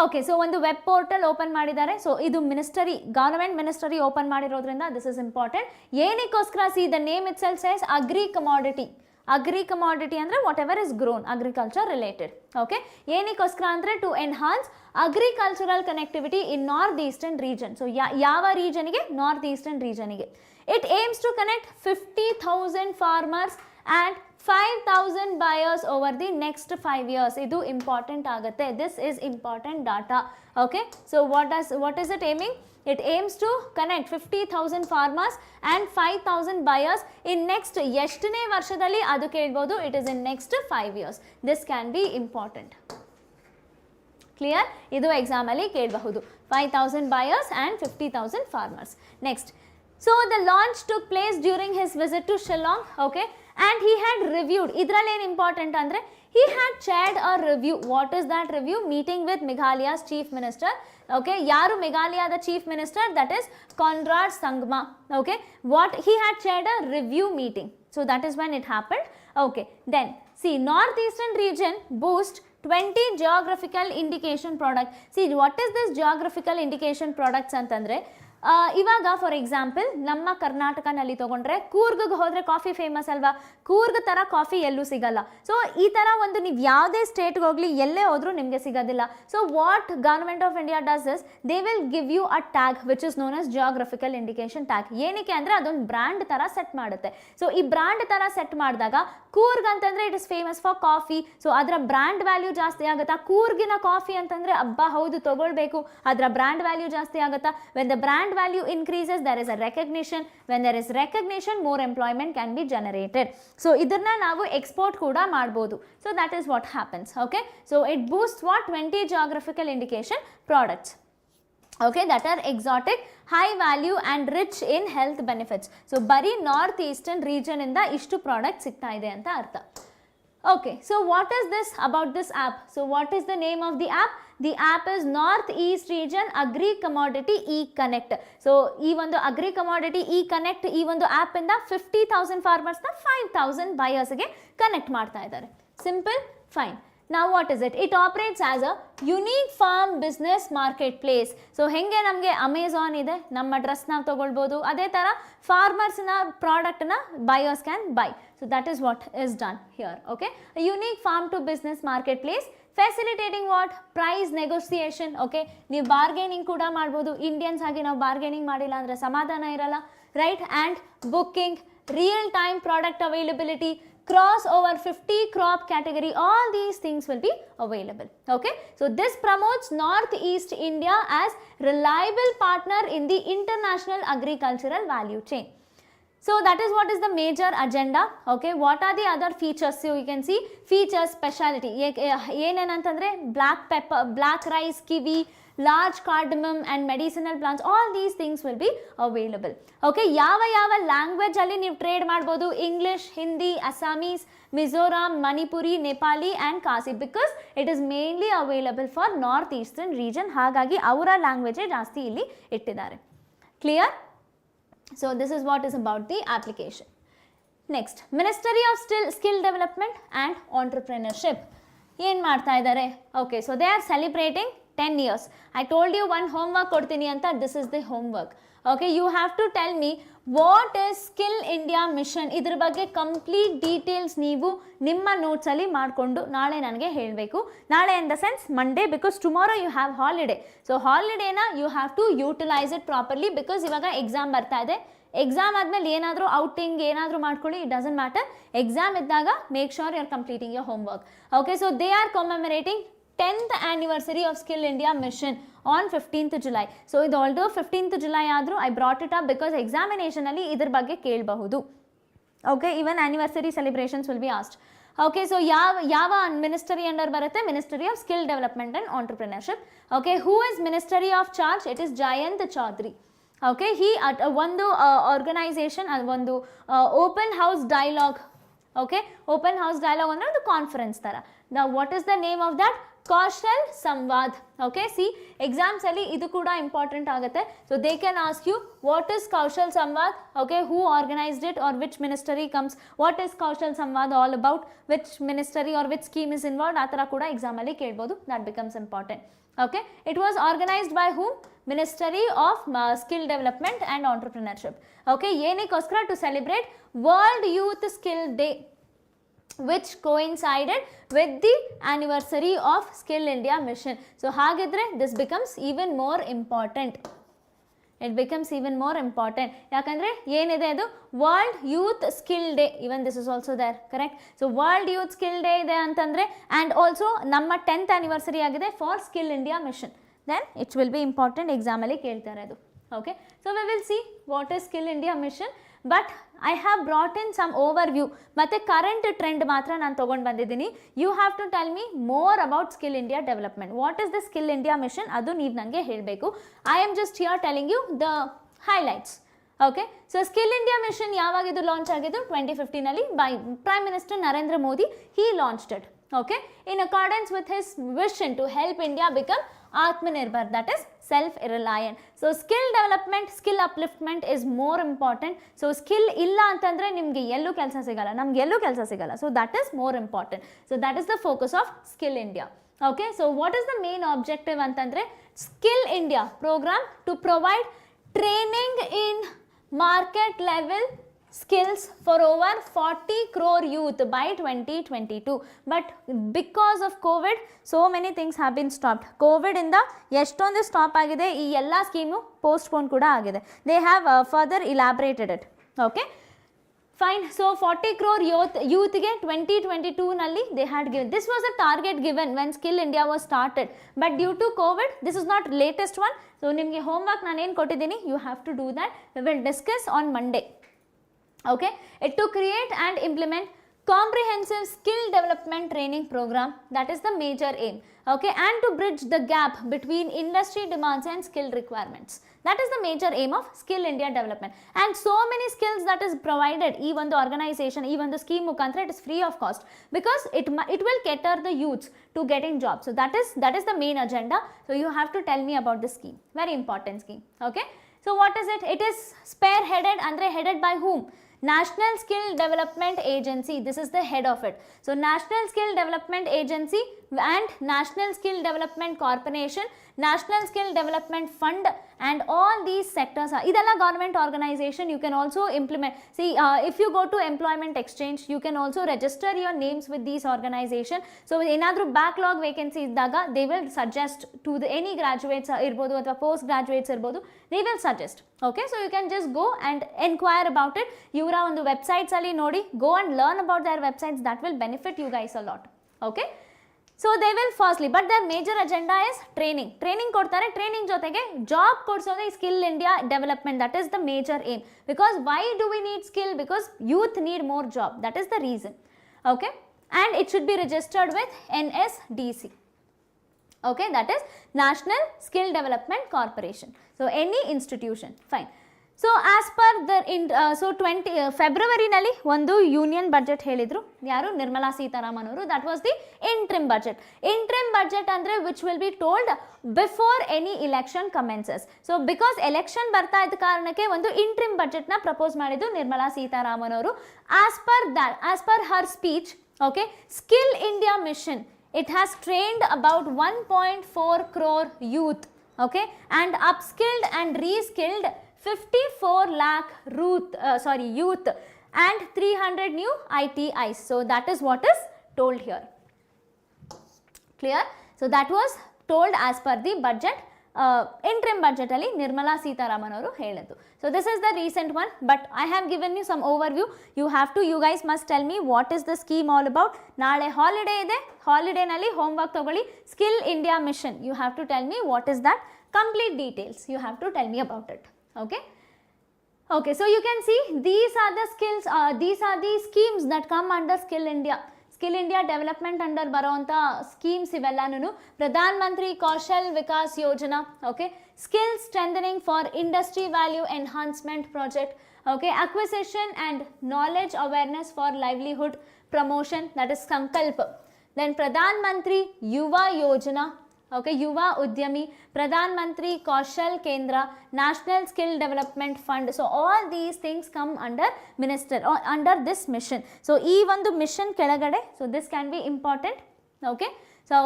Okay, so ಒಂದು ವೆಬ್ ಪೋರ್ಟಲ್ ಓಪನ್ ಮಾಡಿದ್ದಾರೆ. ಸೊ ಇದು ಮಿನಿಸ್ಟರಿ, ಗವರ್ನಮೆಂಟ್ ಮಿನಿಸ್ಟರಿ ಓಪನ್ ಮಾಡಿರೋದ್ರಿಂದ ದಿಸ್ ಇಸ್ ಇಂಪಾರ್ಟೆಂಟ್. ಏನಕ್ಕೋಸ್ಕರ? See the name itself says agri commodity. Agri commodity ಅಂದರೆ whatever is grown, agriculture related. Okay, ಏನಕ್ಕೋಸ್ಕರ ಅಂದರೆ to enhance agricultural connectivity in north eastern region. So ಯಾವ ರೀಜನಿಗೆ? North eastern ರೀಜನಿಗೆ. It aims to connect 50,000 farmers and 5,000 buyers over the next 5 years. ಇದು important ಆಗುತ್ತೆ. This is important data. Okay, so what is it aiming? It aims to connect 50,000 farmers and 5,000 buyers in next ಎಷ್ಟನೇ ವರ್ಷದಲ್ಲಿ ಅದು ಕೇಳ್ಬೋದು. It is in next 5 years. This can be important. Clear? ಇದು ಎಕ್ಸಾಮಲ್ಲಿ ಕೇಳಬಹುದು. 5,000 buyers and 50,000 farmers. Next, so the launch took place during his visit to Shillong. Okay, and he had reviewed. ಇದರಲ್ಲಿ ಏನು important ಅಂದರೆ he had chaired a review. What is that review? Meeting with Meghalaya's chief minister. Okay, ಯಾರು ಮೇಘಾಲಯದ chief minister? That is Conrad Sangma. Okay, what he had chaired a review meeting. So that is when it happened. Okay, then see, north eastern region boost 20 geographical indication product. See, what is this geographical indication products ಅಂತಂದರೆ ಇವಾಗ for example ನಮ್ಮ ಕರ್ನಾಟಕನಲ್ಲಿ ತೊಗೊಂಡ್ರೆ ಕೂರ್ಗ್ಗೆ ಹೋದರೆ coffee famous ಅಲ್ವಾ, ಕೂರ್ಗ್ ಥರ coffee ಎಲ್ಲೂ ಸಿಗಲ್ಲ. So ಈ ಥರ ಒಂದು ನೀವು ಯಾವುದೇ ಸ್ಟೇಟ್ಗೆ ಹೋಗಲಿ ಎಲ್ಲೇ ಹೋದರೂ ನಿಮಗೆ ಸಿಗೋದಿಲ್ಲ. So what government of India does is they will give you a tag which is known as geographical indication tag. ಏನಕ್ಕೆ ಅಂದರೆ ಅದೊಂದು ಬ್ರ್ಯಾಂಡ್ ಥರ ಸೆಟ್ ಮಾಡುತ್ತೆ. ಸೊ ಈ ಬ್ರ್ಯಾಂಡ್ ಥರ ಸೆಟ್ ಮಾಡಿದಾಗ ಕೂರ್ಗ್ ಅಂತಂದರೆ it is famous for coffee, so ಅದರ ಬ್ರ್ಯಾಂಡ್ ವ್ಯಾಲ್ಯೂ ಜಾಸ್ತಿ ಆಗುತ್ತಾ. ಕೂರ್ಗಿನ ಕಾಫಿ ಅಂತಂದರೆ ಹಬ್ಬ ಹೌದು ತೊಗೊಳ್ಬೇಕು, ಅದರ ಬ್ರ್ಯಾಂಡ್ ವ್ಯಾಲ್ಯೂ ಜಾಸ್ತಿ ಆಗುತ್ತಾ. When the brand value increases, there is a recognition. When there is recognition, more employment can be generated. So idarna navu export kuda madbodu. So that is what happens. Okay, so it boosts what 20 geographical indication products, okay, that are exotic, high value and rich in health benefits. So bari northeastern region inda ishtu product sigta ide anta artha. Okay, so what is this about this app? So what is the name of the app? The app is Northeast Region Agri Commodity E-Connect. So ಈ ಒಂದು agri commodity E-Connect ಈ ಒಂದು app ಇಂದ 50,000 ಫಾರ್ಮರ್ಸ್ನ 5,000 ಬಯರ್ಸ್ಗೆ connect ಮಾಡ್ತಾ ಇದ್ದಾರೆ. Simple, fine. Now what is it? It operates as a unique farm business marketplace. So ಹೆಂಗೆ ನಮಗೆ Amazon ಇದೆ, ನಮ್ಮ ಡ್ರೆಸ್ ನಾವು ತೊಗೊಳ್ಬೋದು, ಅದೇ ಥರ ಫಾರ್ಮರ್ಸ್ನ ಪ್ರಾಡಕ್ಟ್ನ buyers can buy. So that is what is done here. Okay, a unique farm to business marketplace facilitating what? Price negotiation. Okay, ನೀವು bargaining ಕೂಡ ಮಾಡ್ಬೋದು. ಇಂಡಿಯನ್ಸ್ ಆಗಿ ನಾವು ಬಾರ್ಗೇನಿಂಗ್ ಮಾಡಿಲ್ಲ ಅಂದರೆ ಸಮಾಧಾನ ಇರಲ್ಲ, right. And booking, real time product availability, cross over 50 crop category, all these things will be available. Okay, so this promotes Northeast India as reliable partner in the international agricultural value chain. So that is what is the major agenda. Okay, what are the other features? So you can see features, speciality ಏನಂತಂದ್ರೆ black pepper, black rice, kiwi, large cardamom and medicinal plants, all these things will be available. Okay, ಯಾವ language ಅಲ್ಲಿ ನೀವು trade ಮಾಡ್ಬೋದು? English, Hindi, Assamese, Mizoram, Manipuri, Nepali and Khasi, because it is mainly available for north eastern region. ಹಾಗಾಗಿ ಅವರ ಲ್ಯಾಂಗ್ವೇಜೇ ಜಾಸ್ತಿ ಇಲ್ಲಿ ಇಟ್ಟಿದ್ದಾರೆ. Clear? So this is what is about the application. Next, Ministry of Skill Development and Entrepreneurship. ಏನು ಮಾಡ್ತಾ ಇದ್ದಾರೆ? Okay, so they are celebrating 10 years. I told you one homework ಕೊಡ್ತೀನಿ ಅಂತ, this is the homework. Okay, you have to tell me what is Skill India Mission. ಇದ್ರ ಬಗ್ಗೆ complete details ನೀವು ನಿಮ್ಮ ನೋಟ್ಸಲ್ಲಿ ಮಾಡಿಕೊಂಡು ನಾಳೆ ನನಗೆ ಹೇಳಬೇಕು. ನಾಳೆ in the sense Monday, because tomorrow you have holiday. So ಹಾಲಿಡೇನ you have to utilise it properly, because ಇವಾಗ ಎಕ್ಸಾಮ್ ಬರ್ತಾ ಇದೆ. ಎಕ್ಸಾಮ್ ಆದಮೇಲೆ ಏನಾದರೂ ಔಟಿಂಗ್ ಏನಾದರೂ ಮಾಡ್ಕೊಳ್ಳಿ, ಇಟ್ ಡಸಂಟ್ ಮ್ಯಾಟರ್. ಎಕ್ಸಾಮ್ ಇದ್ದಾಗ make sure you are completing your homework. Okay, so they are commemorating 10th anniversary of Skill India Mission on 15th July. So ಇದು although 15th July ಆದರೂ I brought it up because examination ಅಲ್ಲಿ ಇದ್ರ ಬಗ್ಗೆ ಕೇಳಬಹುದು. Okay, even anniversary celebrations will be asked. Okay, so ಯಾವ ministry under ಬರುತ್ತೆ? Ministry of Skill Development and Entrepreneurship. Okay, who is Ministry of Charge? It is Jayant Chaudhary. Okay, he at ಒಂದು organization, ಒಂದು open house dialogue. Okay, open house dialogue ಅಂದರೆ ಒಂದು conference ಥರ. Now what is the name of that? Kaushal Samvad. Okay, see exams ಅಲ್ಲಿ ಇದು ಕೂಡ important ಆಗುತ್ತೆ. So they can ask you what is Kaushal Samvad. Okay, who organised it or which ministry comes, what is Kaushal Samvad all about, which ministry or which scheme is involved, ಆ ಥರ ಕೂಡ ಎಕ್ಸಾಮಲ್ಲಿ ಕೇಳ್ಬೋದು. That becomes important. Okay, it was organised by whom? Ministry of Skill Development and Entrepreneurship. Okay, ಏನಕ್ಕೋಸ್ಕರ? To celebrate world youth skill day, which coincided with the anniversary of Skill India Mission. So ಹಾಗಿದ್ರೆ this becomes even more important. It becomes even more important. ಯಾಕಂದರೆ ಏನಿದೆ ಅದು? World youth skill day. Even this is also there, correct? So world youth skill day ಇದೆ ಅಂತಂದರೆ, and also ನಮ್ಮ 10th anniversary ಆಗಿದೆ for skill India mission. Then it will be important, ಎಕ್ಸಾಮಲ್ಲಿ ಕೇಳ್ತಾರೆ ಅದು. Okay, so we will see what is skill India mission. But I have brought in some overview, ಮತ್ತು current trend ಮಾತ್ರ ನಾನು ತೊಗೊಂಡು ಬಂದಿದ್ದೀನಿ. You have to tell me more about skill India development. What is the skill India mission, ಅದು ನೀವು ನನಗೆ ಹೇಳಬೇಕು. I am just here telling you the highlights. Okay, so skill India mission ಯಾವಾಗಿದ್ದು launch ಆಗಿದ್ದು? 2015 by prime minister Narendra Modi. He launched it. Okay, in accordance with his vision to help India become Atmanirbhar, that is self-reliant. So skill development, skill upliftment is more important. So skill illa antandre nimge yellu kelsa sigala, namge yellu kelsa sigala. So that is more important. So that is the focus of Skill India. Okay, so what is the main objective antandre? Skill India program to provide training in market level skills for over 40 crore youth by 2022. But because of COVID, so many things have been stopped. COVID ಇಂದ ಎಷ್ಟೊಂದು stop ಆಗಿದೆ, ಈ ಎಲ್ಲ scheme postpone ಕೂಡ ಆಗಿದೆ. They have further elaborated it. Okay, fine. So 40 crore youth ಗೆ 2022 ನಲ್ಲಿ they had given, this was a target given when Skill India was started, but due to COVID this is not latest one. So ನಿಮಗೆ homework ನಾನು ಏನು ಕೊಟ್ಟಿದ್ದೀನಿ, you have to do that. We will discuss on Monday. Okay, to create and implement comprehensive skill development training program, that is the major aim. Okay, and to bridge the gap between industry demands and skill requirements, that is the major aim of Skill India development. And so many skills that is provided, even the organization, even the scheme mukantra, it is free of cost, because it will cater the youths to getting jobs. So that is the main agenda. So you have to tell me about this scheme, very important scheme. Okay, so what is it? It is spearheaded, andre headed by whom? National Skill Development Agency, this is the head of it. So National Skill Development Agency and National Skill Development Corporation, National Skill Development Fund, and all these sectors are idella government organization. You can also implement, see if you go to employment exchange, you can also register your names with these organization. So enadru backlog vacancy iddaga they will suggest to the any graduates irbodu athwa post graduates irbodu, they will suggest. Okay, so you can just go and inquire about it. Ivra on the websites alli nodi, go and learn about their websites, that will benefit you guys a lot. Okay, so they will firstly, but their major agenda is training ಕೊಡ್ತಾರೆ, training ಜೊತೆಗೆ job ಕೊಡ್ಸೋದೇ Skill India development, that is the major aim. Because why do we need skill? Because youth need more job, that is the reason. Okay, and it should be registered with NSDC. Okay, that is National Skill Development Corporation. So any institution, fine. So as per the so 20 February ನಲ್ಲಿ ಒಂದು union budget ಹೇಳಿದ್ರು, ಯಾರು? ನಿರ್ಮಲಾ ಸೀತಾರಾಮನ್ ಅವರು. that was the interim budget. Interim budget ಅಂದ್ರೆ which will be told before any election commences. So because election ಬರ್ತಾ ಇದ್ದ ಕಾರಣಕ್ಕೆ ಒಂದು interim budget ನ ಪ್ರಪೋಸ್ ಮಾಡಿದ್ದು ನಿರ್ಮಲಾ ಸೀತಾರಾಮನ್ ಅವರು. as per her speech, okay, Skill India mission, it has trained about 1.4 crore youth, okay, and upskilled and reskilled 54 lakh youth and 300 new ITIs. So that is what is told here. Clear? So that was told as per the budget, interim budget alli Nirmala Sitharaman avaru heladu. So this is the recent one, but I have given you some overview. You guys must tell me what is the scheme all about. Naale holiday ide, holiday nalli homework tagoli, Skill India mission, you have to tell me what is that, complete details you have to tell me about it. Okay, so you can see these are the skills, these are the schemes that come under Skill India development under ಬರುವಂತ schemes ಇವೆಲ್ಲನೂ. Pradhan Mantri Kaushal Vikas Yojana, okay, skill strengthening for industry value enhancement project, okay, acquisition and knowledge awareness for livelihood promotion, that is Sankalp. Then Pradhan Mantri Yuva Yojana, okay, Yuva Udyami, Pradhan Mantri Kaushal Kendra, National Skill Development Fund. So all these things come under minister or under this mission. So even the mission kelagade, so this can be important. Okay, so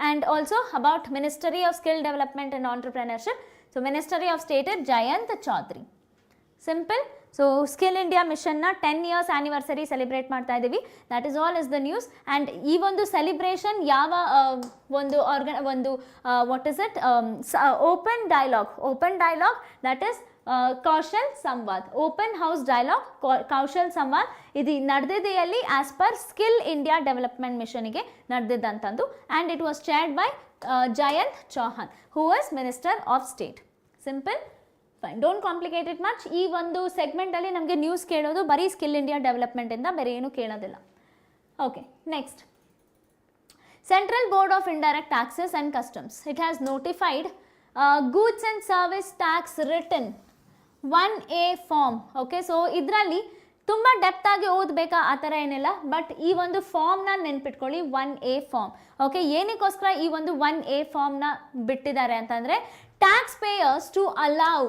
and also about Ministry of Skill Development and Entrepreneurship, so Ministry of State Jayant Chaudhary. Simple. So Skill India mission na 10 years anniversary celebrate ಮಾಡ್ತಾ ಇದೀವಿ. That is all is the news. And ಈ ಒಂದು celebration ಯಾವ ಒಂದು what is it, open dialogue, that is Kaushal Samvad, open house dialogue Kaushal Samvad ಇದು ನಡೆದಿದೆಯಲ್ಲಿ as per Skill India development mission ಗೆ ನಡೆದಿದ್ದಂತಂದು, and it was chaired by Jayant Chauhan, who was Minister of State. Simple. Fine, don't complicate it much. ಈ ಒಂದು segment ಅಲ್ಲಿ ನಮಗೆ news ಕೇಳೋದು ಬರೀ skill India development ಇಂದ ಬೇರೆ ಏನು ಕೇಳೋದಿಲ್ಲ. Okay, next, central board of indirect taxes and customs, it has notified goods and service tax return 1A form. Okay, so ಇದರಲ್ಲಿ ತುಂಬ ಡೆಪ್ತ್ ಆಗಿ ಓದಬೇಕಾ ಆ ಥರ ಏನಿಲ್ಲ, ಬಟ್ ಈ ಒಂದು ಫಾರ್ಮ್ನ ನೆನ್ಪಿಟ್ಕೊಳ್ಳಿ, 1A ಫಾರ್ಮ್. ಓಕೆ, ಏನಕ್ಕೋಸ್ಕರ ಈ ಒಂದು 1A ಫಾರ್ಮ್ನ ಬಿಟ್ಟಿದ್ದಾರೆ ಅಂತಂದರೆ, taxpayers to allow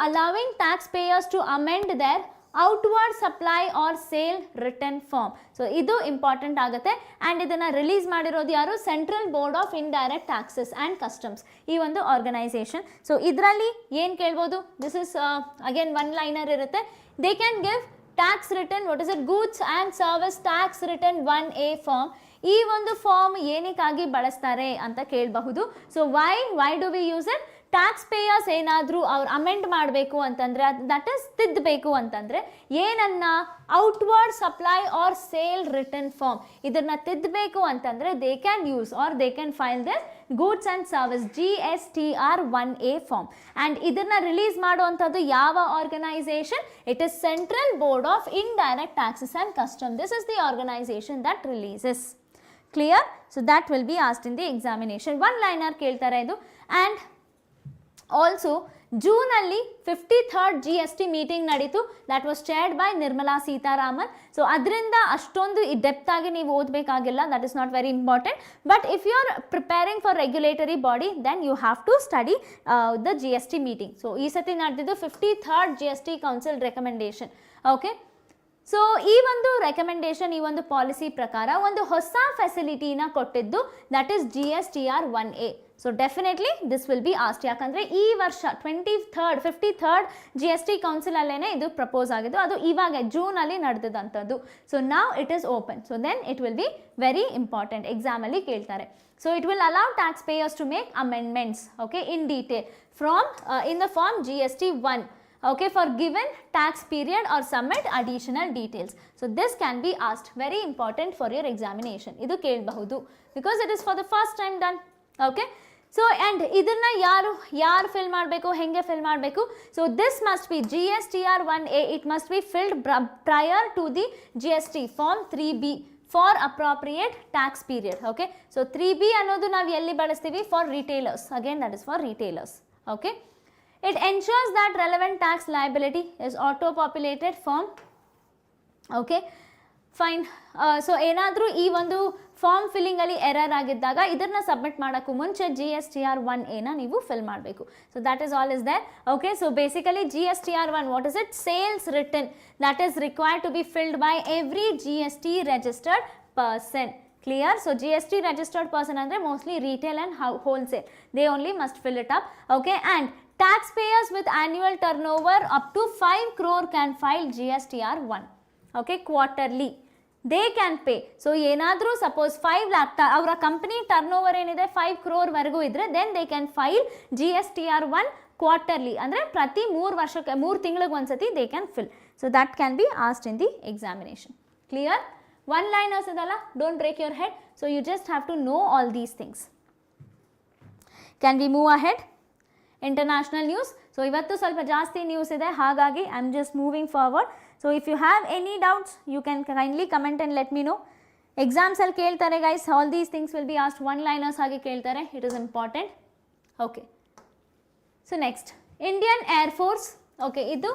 allowing taxpayers to amend their outward supply or sale return form. So ಇದು ಇಂಪಾರ್ಟೆಂಟ್ ಆಗುತ್ತೆ ಆ್ಯಂಡ್ ಇದನ್ನು ರಿಲೀಸ್ ಮಾಡಿರೋದು ಯಾರು? Central board of indirect taxes and customs, ಈ ಒಂದು ಆರ್ಗನೈಸೇಷನ್. ಸೊ ಇದರಲ್ಲಿ ಏನು ಕೇಳ್ಬೋದು? This is again one liner ಇರುತ್ತೆ. They can give tax return, what is it, goods and service tax return 1A form. ಈ ಒಂದು ಫಾರ್ಮ್ ಏನಕ್ಕಾಗಿ ಬಳಸ್ತಾರೆ ಅಂತ ಕೇಳಬಹುದು. So why do we use it? Tax payers ಏನಾದರೂ ಅವ್ರು ಅಮೆಂಡ್ ಮಾಡಬೇಕು ಅಂತಂದರೆ, ದಟ್ ಇಸ್ ತಿದ್ದಬೇಕು ಅಂತಂದರೆ ಏನನ್ನ? Outward supply or sale return form. ಇದನ್ನು ತಿದ್ದಬೇಕು ಅಂತಂದರೆ they can use or they can file this goods and service GSTR 1A form. And ಇದನ್ನು ರಿಲೀಸ್ ಮಾಡುವಂಥದ್ದು ಯಾವ organisation? It is central board of indirect taxes and custom. This is the organisation that releases. Clear? So that will be asked in the examination. One liner ಕೇಳ್ತಾರೆ ಇದು. And also ಜೂನಲ್ಲಿ 53rd GST meeting ನಡೀತು. That was chaired by Nirmala Sitharaman. So ಅದರಿಂದ ಅಷ್ಟೊಂದು depth ಆಗಿ ನೀವು ಓದಬೇಕಾಗಿಲ್ಲ, that is not very important. But if you are preparing for regulatory body then you have to study the GST meeting. So ಈ ಸತಿ ನಡೆದಿದ್ದು 53rd GST council recommendation. Okay, so ಈ ಒಂದು ರೆಕಮೆಂಡೇಶನ್, ಈ ಒಂದು ಪಾಲಿಸಿ ಪ್ರಕಾರ ಒಂದು ಹೊಸ ಫೆಸಿಲಿಟಿನ ಕೊಟ್ಟಿದ್ದು, that is GSTR 1A. So definitely this will be asked. ಯಾಕಂದರೆ ಈ ವರ್ಷ 53rd GST ಕೌನ್ಸಿಲ್ ಅಲ್ಲೇ ಇದು ಪ್ರಪೋಸ್ ಆಗಿದ್ದು, ಅದು ಇವಾಗ ಜೂನಲ್ಲಿ ನಡೆದಂಥದ್ದು. So now it is open. So then it will be very important, ಎಕ್ಸಾಮಲ್ಲಿ ಕೇಳ್ತಾರೆ. So it will allow tax payers to make amendments, okay, in detail from in the form GST 1. Okay, for given tax period or submit additional details. So this can be asked, very important for your examination. Idu kelbahudu because it is for the first time done. Okay, so and idanna yaru fill ಮಾಡಬೇಕು, ಹೆಂಗೆ fill ಮಾಡಬೇಕು? So this must be GSTR 1A. It must be filled prior to the GST form 3B for appropriate tax period. Okay, so 3B ಅನ್ನೋದು ನಾವು ಎಲ್ಲಿ ಬಳಸ್ತೀವಿ? For retailers. Again, that is for retailers. Okay, it ensures that relevant tax liability is auto-populated form. Okay, fine. So ಏನಾದರೂ ಈ ಒಂದು form ಫಿಲ್ಲಿಂಗಲ್ಲಿ error ಆಗಿದ್ದಾಗ ಇದನ್ನು submit ಮಾಡೋಕ್ಕೂ ಮುಂಚೆ GSTR 1A ನೀವು ಫಿಲ್ ಮಾಡಬೇಕು. So that is all is there. Okay, so basically GSTR 1, what is it? Sales return that is required to be filled by every GST registered person. Clear? So GST registered person ಅಂದರೆ mostly retail and wholesale. They only must fill it up. Okay, and taxpayers with annual turnover up to 5 crore can file GSTR 1. Okay, quarterly they can pay. So ಏನಾದರೂ suppose 5 lakh ಅವರ company turnover ಏನಿದೆ 5 crore ವರೆಗೂ ಇದ್ರೆ then they can file GSTR 1 quarterly. ಅಂದರೆ ಪ್ರತಿ 3 ವರ್ಷಕ್ಕೆ 3 ತಿಂಗಳಿಗೆ ಒಂದ್ಸತಿ they can fill. So that can be asked in the examination. Clear? One liners ಇದಲ್ಲ, don't break your head. So you just have to know all these things. Can we move ahead? International news. So ಇವತ್ತು ಸ್ವಲ್ಪ ಜಾಸ್ತಿ news ಇದೆ, ಹಾಗಾಗಿ I am just moving forward. So if you have any doubts you can kindly comment and let me know. ಎಕ್ಸಾಮ್ಸಲ್ಲಿ ಕೇಳ್ತಾರೆ guys, all these things will be asked one liners ಆಗಿ ಕೇಳ್ತಾರೆ. It is important. Okay, so next Indian air force. Okay, ಇದು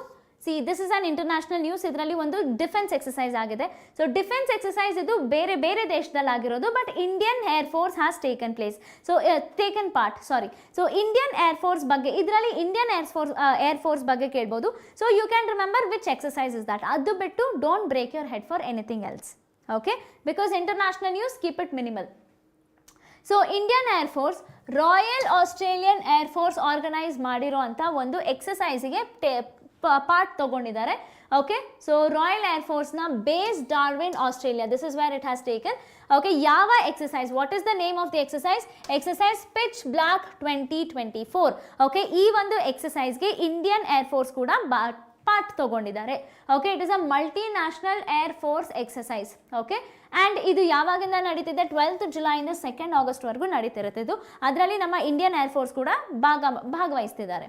this is on international news. ಇದರಲ್ಲಿ ಒಂದು defence exercise ಆಗಿದೆ. So defence exercise ಇದು ಬೇರೆ ಬೇರೆ ದೇಶದಲ್ಲಿ ಆಗಿರೋದು, but Indian air force has taken part. So Indian air force ಬಗ್ಗೆ, ಇದರಲ್ಲಿ ಇಂಡಿಯನ್ ಏರ್ ಫೋರ್ಸ್ ಬಗ್ಗೆ ಕೇಳ್ಬೋದು. So you can remember which exercise is that. ಅದು ಬಿಟ್ಟು don't break your head for anything else. Okay, because international news, keep it minimal. So Indian air force royal Australian air force organise ಮಾಡಿರೋ ಅಂಥ ಒಂದು ಎಕ್ಸಸೈಸಿಗೆ part ತಗೊಂಡಿದ್ದಾರೆ. Okay, so royal air ಫೋರ್ಸ್ನ base Darwin Australia, this is where it has taken. Okay, ಯಾವ ಎಕ್ಸಸೈಸ್? What is the name of the exercise? Exercise pitch black 2024. Okay, ಈ ಒಂದು ಎಕ್ಸಸೈಸ್ಗೆ ಇಂಡಿಯನ್ ಏರ್ ಫೋರ್ಸ್ ಕೂಡ ಪಾರ್ಟ್ ತಗೊಂಡಿದ್ದಾರೆ. Okay, it is a multinational air force exercise. Okay, and ಇದು ಯಾವಾಗಿಂದ ನಡೀತಿದೆ? 12th ಜುಲೈಯಿಂದ 2nd ಆಗಸ್ಟ್ವರೆಗೂ ನಡೀತಿರುತ್ತೆ ಇದು. ಅದರಲ್ಲಿ ನಮ್ಮ ಇಂಡಿಯನ್ ಏರ್ ಫೋರ್ಸ್ ಕೂಡ ಭಾಗವಹಿಸ್ತಿದ್ದಾರೆ.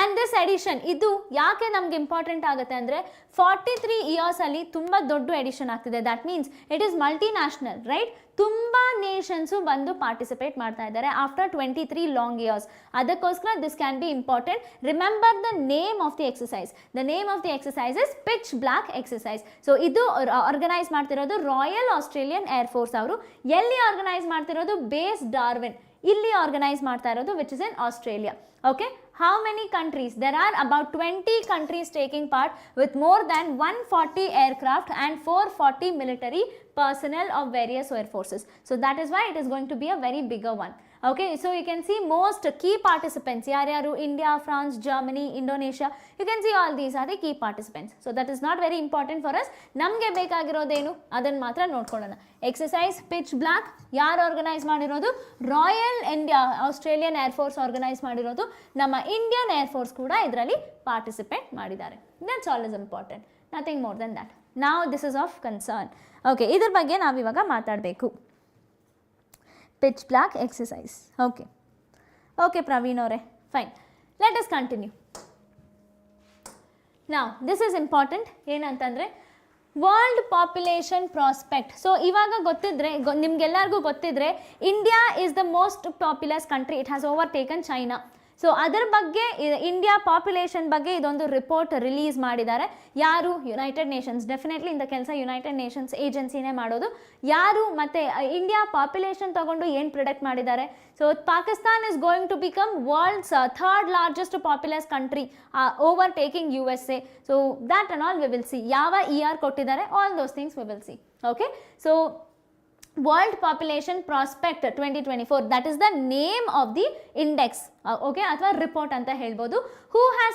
ಆ್ಯಂಡ್ ದಿಸ್ ಎಡಿಷನ್, ಇದು ಯಾಕೆ ನಮ್ಗೆ ಇಂಪಾರ್ಟೆಂಟ್ ಆಗುತ್ತೆ ಅಂದರೆ 43 ಇಯರ್ಸಲ್ಲಿ ತುಂಬ ದೊಡ್ಡ ಎಡಿಷನ್ ಆಗ್ತಿದೆ. That means it is multinational, right? ತುಂಬ ನೇಷನ್ಸು ಬಂದು ಪಾರ್ಟಿಸಿಪೇಟ್ ಮಾಡ್ತಾ ಇದ್ದಾರೆ ಆಫ್ಟರ್ 23 ಲಾಂಗ್ ಇಯರ್ಸ್. ಅದಕ್ಕೋಸ್ಕರ this can be important. Remember the name of the exercise. The name of the exercise is pitch black exercise. So ಇದು organise ಮಾಡ್ತಿರೋದು royal Australian air force ಅವರು. ಎಲ್ಲಿ organise ಮಾಡ್ತಿರೋದು? Base Darwin. ಇಲ್ಲಿ organise ಮಾಡ್ತಾ ಇರೋದು which is in Australia. Okay, how many countries? There are about 20 countries taking part with more than 140 aircraft and 440 military personnel of various air forces. So that is why it is going to be a very bigger one. Okay, so you can see most key participants, yaru India, France, Germany, Indonesia, you can see all these are the key participants. So that is not very important for us. Namge bekagirodenu adan matra nodkolona. Exercise pitch black yaru organize ಮಾಡಿರೋದು royal India Australian air force organise ಮಾಡಿರೋದು. ನಮ್ಮ Indian air force ಕೂಡ ಇದರಲ್ಲಿ participate ಮಾಡಿದ್ದಾರೆ. That's all is important, nothing more than that. Now this is of concern. Okay, ಇದ್ರ ಬಗ್ಗೆ ನಾವಿವಾಗ ಮಾತಾಡಬೇಕು. pitch black exercise. Okay, okay Praveen ಅವರೇ, fine, let us continue. Now this is important ಏನಂತಂದರೆ world population prospect. So ಇವಾಗ ಗೊತ್ತಿದ್ರೆ ನಿಮ್ಗೆಲ್ಲರಿಗೂ ಗೊತ್ತಿದ್ರೆ India is the most populous country, it has over taken China. So ಅದರ ಬಗ್ಗೆ ಇಂಡಿಯಾ ಪಾಪ್ಯುಲೇಷನ್ ಬಗ್ಗೆ ಇದೊಂದು ರಿಪೋರ್ಟ್ ರಿಲೀಸ್ ಮಾಡಿದ್ದಾರೆ. ಯಾರು? United Nations. ಡೆಫಿನೆಟ್ಲಿ ಇಂಥ ಕೆಲಸ ಯುನೈಟೆಡ್ ನೇಷನ್ಸ್ ಏಜೆನ್ಸಿನೇ ಮಾಡೋದು. ಯಾರು? ಮತ್ತು ಇಂಡಿಯಾ ಪಾಪ್ಯುಲೇಷನ್ ತಗೊಂಡು ಏನು ಪ್ರಿಡಿಕ್ಟ್ ಮಾಡಿದ್ದಾರೆ? So Pakistan is going to become world's third largest populous country, overtaking USA. So that and all we will see. ಯಾವ ಇಯರ್ ಕೊಟ್ಟಿದ್ದಾರೆ, all those things we will see. Okay, so World Population Prospect 2024, that is the name of the index, okay, ಅಥವಾ report ಅಂತ ಹೇಳ್ಬೋದು. Who has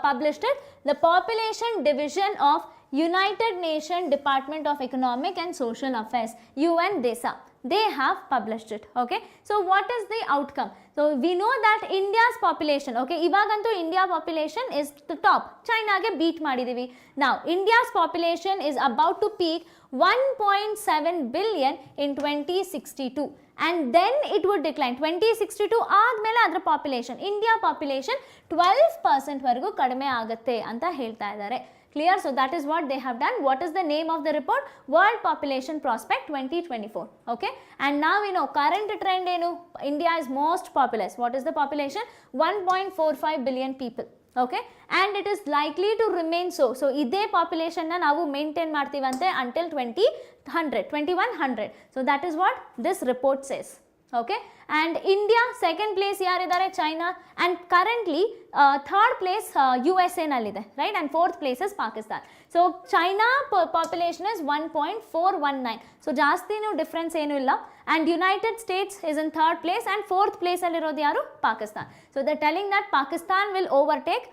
published it? The Population Division of United Nations Department of Economic and Social Affairs, UNDESA. They have published it. Okay, so what is the outcome? So we know that India's population, okay, ivagantu India population is the top, China ge beat ಮಾಡಿದೀವಿ. Now India's population is about to peak 1.7 billion in 2062 and then it would decline. 2062 ಆದ್ಮೇಲೆ ಅದರ population, India population 12% ವರೆಗೂ ಕಡಿಮೆ ಆಗುತ್ತೆ ಅಂತ ಹೇಳ್ತಾ ಇದ್ದಾರೆ. Clear? So that is what they have done. What is the name of the report? World Population Prospect 2024. Okay, and now we know current trend enu, India is most populous. What is the population? 1.45 billion people. Okay, and it is likely to remain so. So ide population na navu maintain ಮಾಡ್ತೀವಂತೆ until 2100. So that is what this report says. Okay, and India second place yaridare, China, and currently third place USA nallide, right, and fourth place is Pakistan. So China population is 1.419. So ಜಾಸ್ತಿ difference ಏನು ಇಲ್ಲ, and United States is in third place and fourth place allirodu yaru, Pakistan. So they're telling that Pakistan will overtake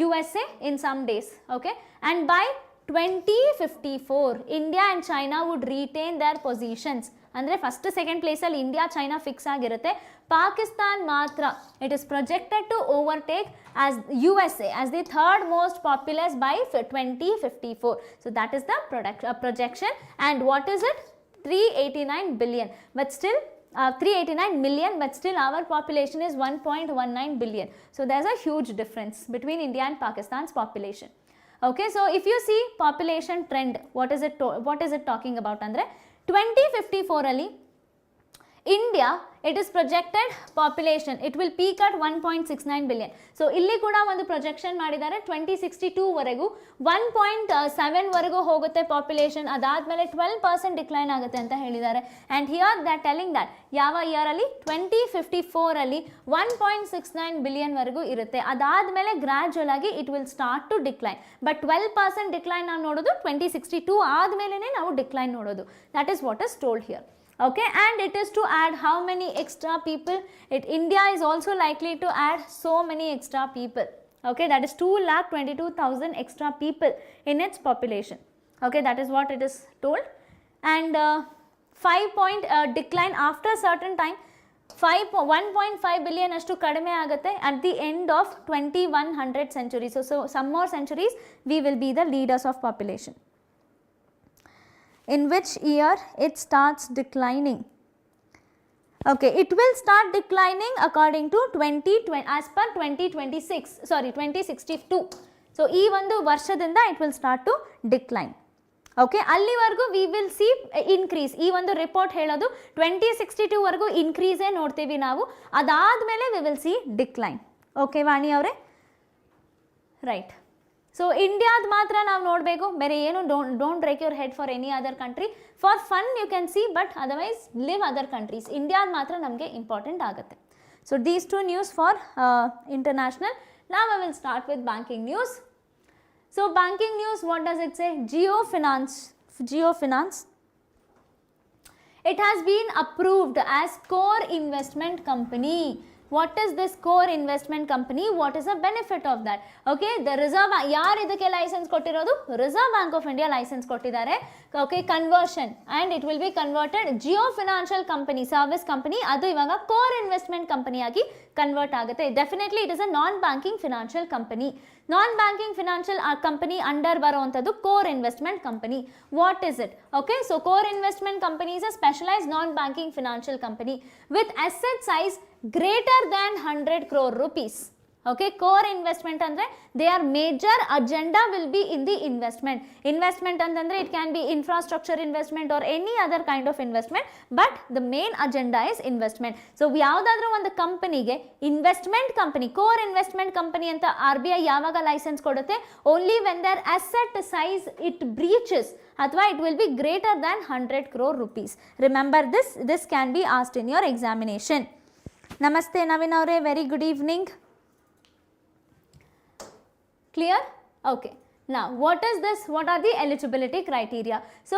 USA in some days. Okay, and by 2054 India and China would retain their positions. ಅಂದರೆ first second ಪ್ಲೇಸಲ್ಲಿ India China fix ಆಗಿರುತ್ತೆ. ಪಾಕಿಸ್ತಾನ್ ಮಾತ್ರ it is projected to overtake as USA as the third most populous by 2054. So that is the projection. And what is it? 389 billion, but still 389 million, but still our population is 1.19 billion. So there's a huge difference between India and Pakistan's population. Okay, so if you see population trend, what is it talking about andre 2054 ಅಲ್ಲಿ India, it is projected population, it will peak at 1.69 billion. So ಇಲ್ಲಿ ಕೂಡ ಒಂದು projection ಮಾಡಿದ್ದಾರೆ 2062 ವರೆಗೂ 1.7 ವರೆಗೂ ಹೋಗುತ್ತೆ population. ಅದಾದ್ಮೇಲೆ 12% decline ಆಗುತ್ತೆ ಅಂತ ಹೇಳಿದ್ದಾರೆ. And here they are telling that ಯಾವ ಇಯರ್ ಅಲ್ಲಿ 2054 ಅಲ್ಲಿ 1.69 ಬಿಲಿಯನ್ ವರೆಗೂ ಇರುತ್ತೆ. ಅದಾದ್ಮೇಲೆ ಗ್ರಾಜುವಲ್ ಆಗಿ it will start to decline. But 12% decline ನಾವು ನೋಡೋದು 2062 ಆದ್ಮೇಲೆ ನಾವು ಡಿಕ್ಲೈನ್ ನೋಡೋದು. That is what is told here. Okay, and it is to add how many extra people? India is also likely to add so many extra people. Okay, that is 222,000 extra people in its population. Okay, that is what it is told. And 5 decline after certain time. 1.5 billion ಅಷ್ಟು ಕಡಿಮೆ ಆಗುತ್ತೆ at the end of 2100 century. So some more centuries we will be the leaders of population. In which year it starts declining? Okay, it will start declining according to 2020 as per 2062. So ee ಒಂದು ವರ್ಷದಿಂದ it will start to decline. Okay, ಅಲ್ಲಿವರೆಗೂ we will see increase. ಈ ಒಂದು report ಹೇಳೋದು 2062 ವರೆಗೂ ಇನ್ಕ್ರೀಸೇ ನೋಡ್ತೀವಿ ನಾವು. ಅದಾದಮೇಲೆ we will see decline. Okay, ವಾಣಿ ಅವರೇ, ರೈಟ್. ಸೊ ಇಂಡಿಯಾದ ಮಾತ್ರ ನಾವು ನೋಡಬೇಕು, ಬೇರೆ ಏನು don't break your head for any other country. For fun you can see, but otherwise live other countries. ಇಂಡಿಯಾದ ಮಾತ್ರ ನಮಗೆ ಇಂಪಾರ್ಟೆಂಟ್ ಆಗುತ್ತೆ. So these two news for international. Now I will start with banking news. So banking news, what does it say? Jio Finance. It has been approved as core investment company. What is this core investment company? What is the benefit of that? Okay, the Reserve, yaar idakke license kottirodu? Reserve Bank of India license kottidare. Okay, conversion, and it will be converted Jio Financial Company, service company, adu ivaga core investment company agi convert ಆಗುತ್ತೆ. Definitely it is a non-banking financial company. Non-banking financial company under ಬರುವಂಥದ್ದು core investment company. What is it? Okay, so core investment company is a specialized non-banking financial company with asset size greater than 100 crore rupees. Okay, core investment andre their major agenda will be in the investment antandre it can be infrastructure investment or any other kind of investment, but the main agenda is investment. So ಯಾವದಾದರೂ ಒಂದು ಕಂಪನಿಗೆ investment company, core investment company ಅಂತ RBI ಯಾವಾಗ licence ಕೊಡುತ್ತೆ? Only when their asset size it breaches ಅಥವಾ it will be greater than 100 crore rupees. Remember this can be asked in your examination. Namaste Navin avare, very good evening. Clear? Okay. Now, what is this? What are the eligibility criteria? So,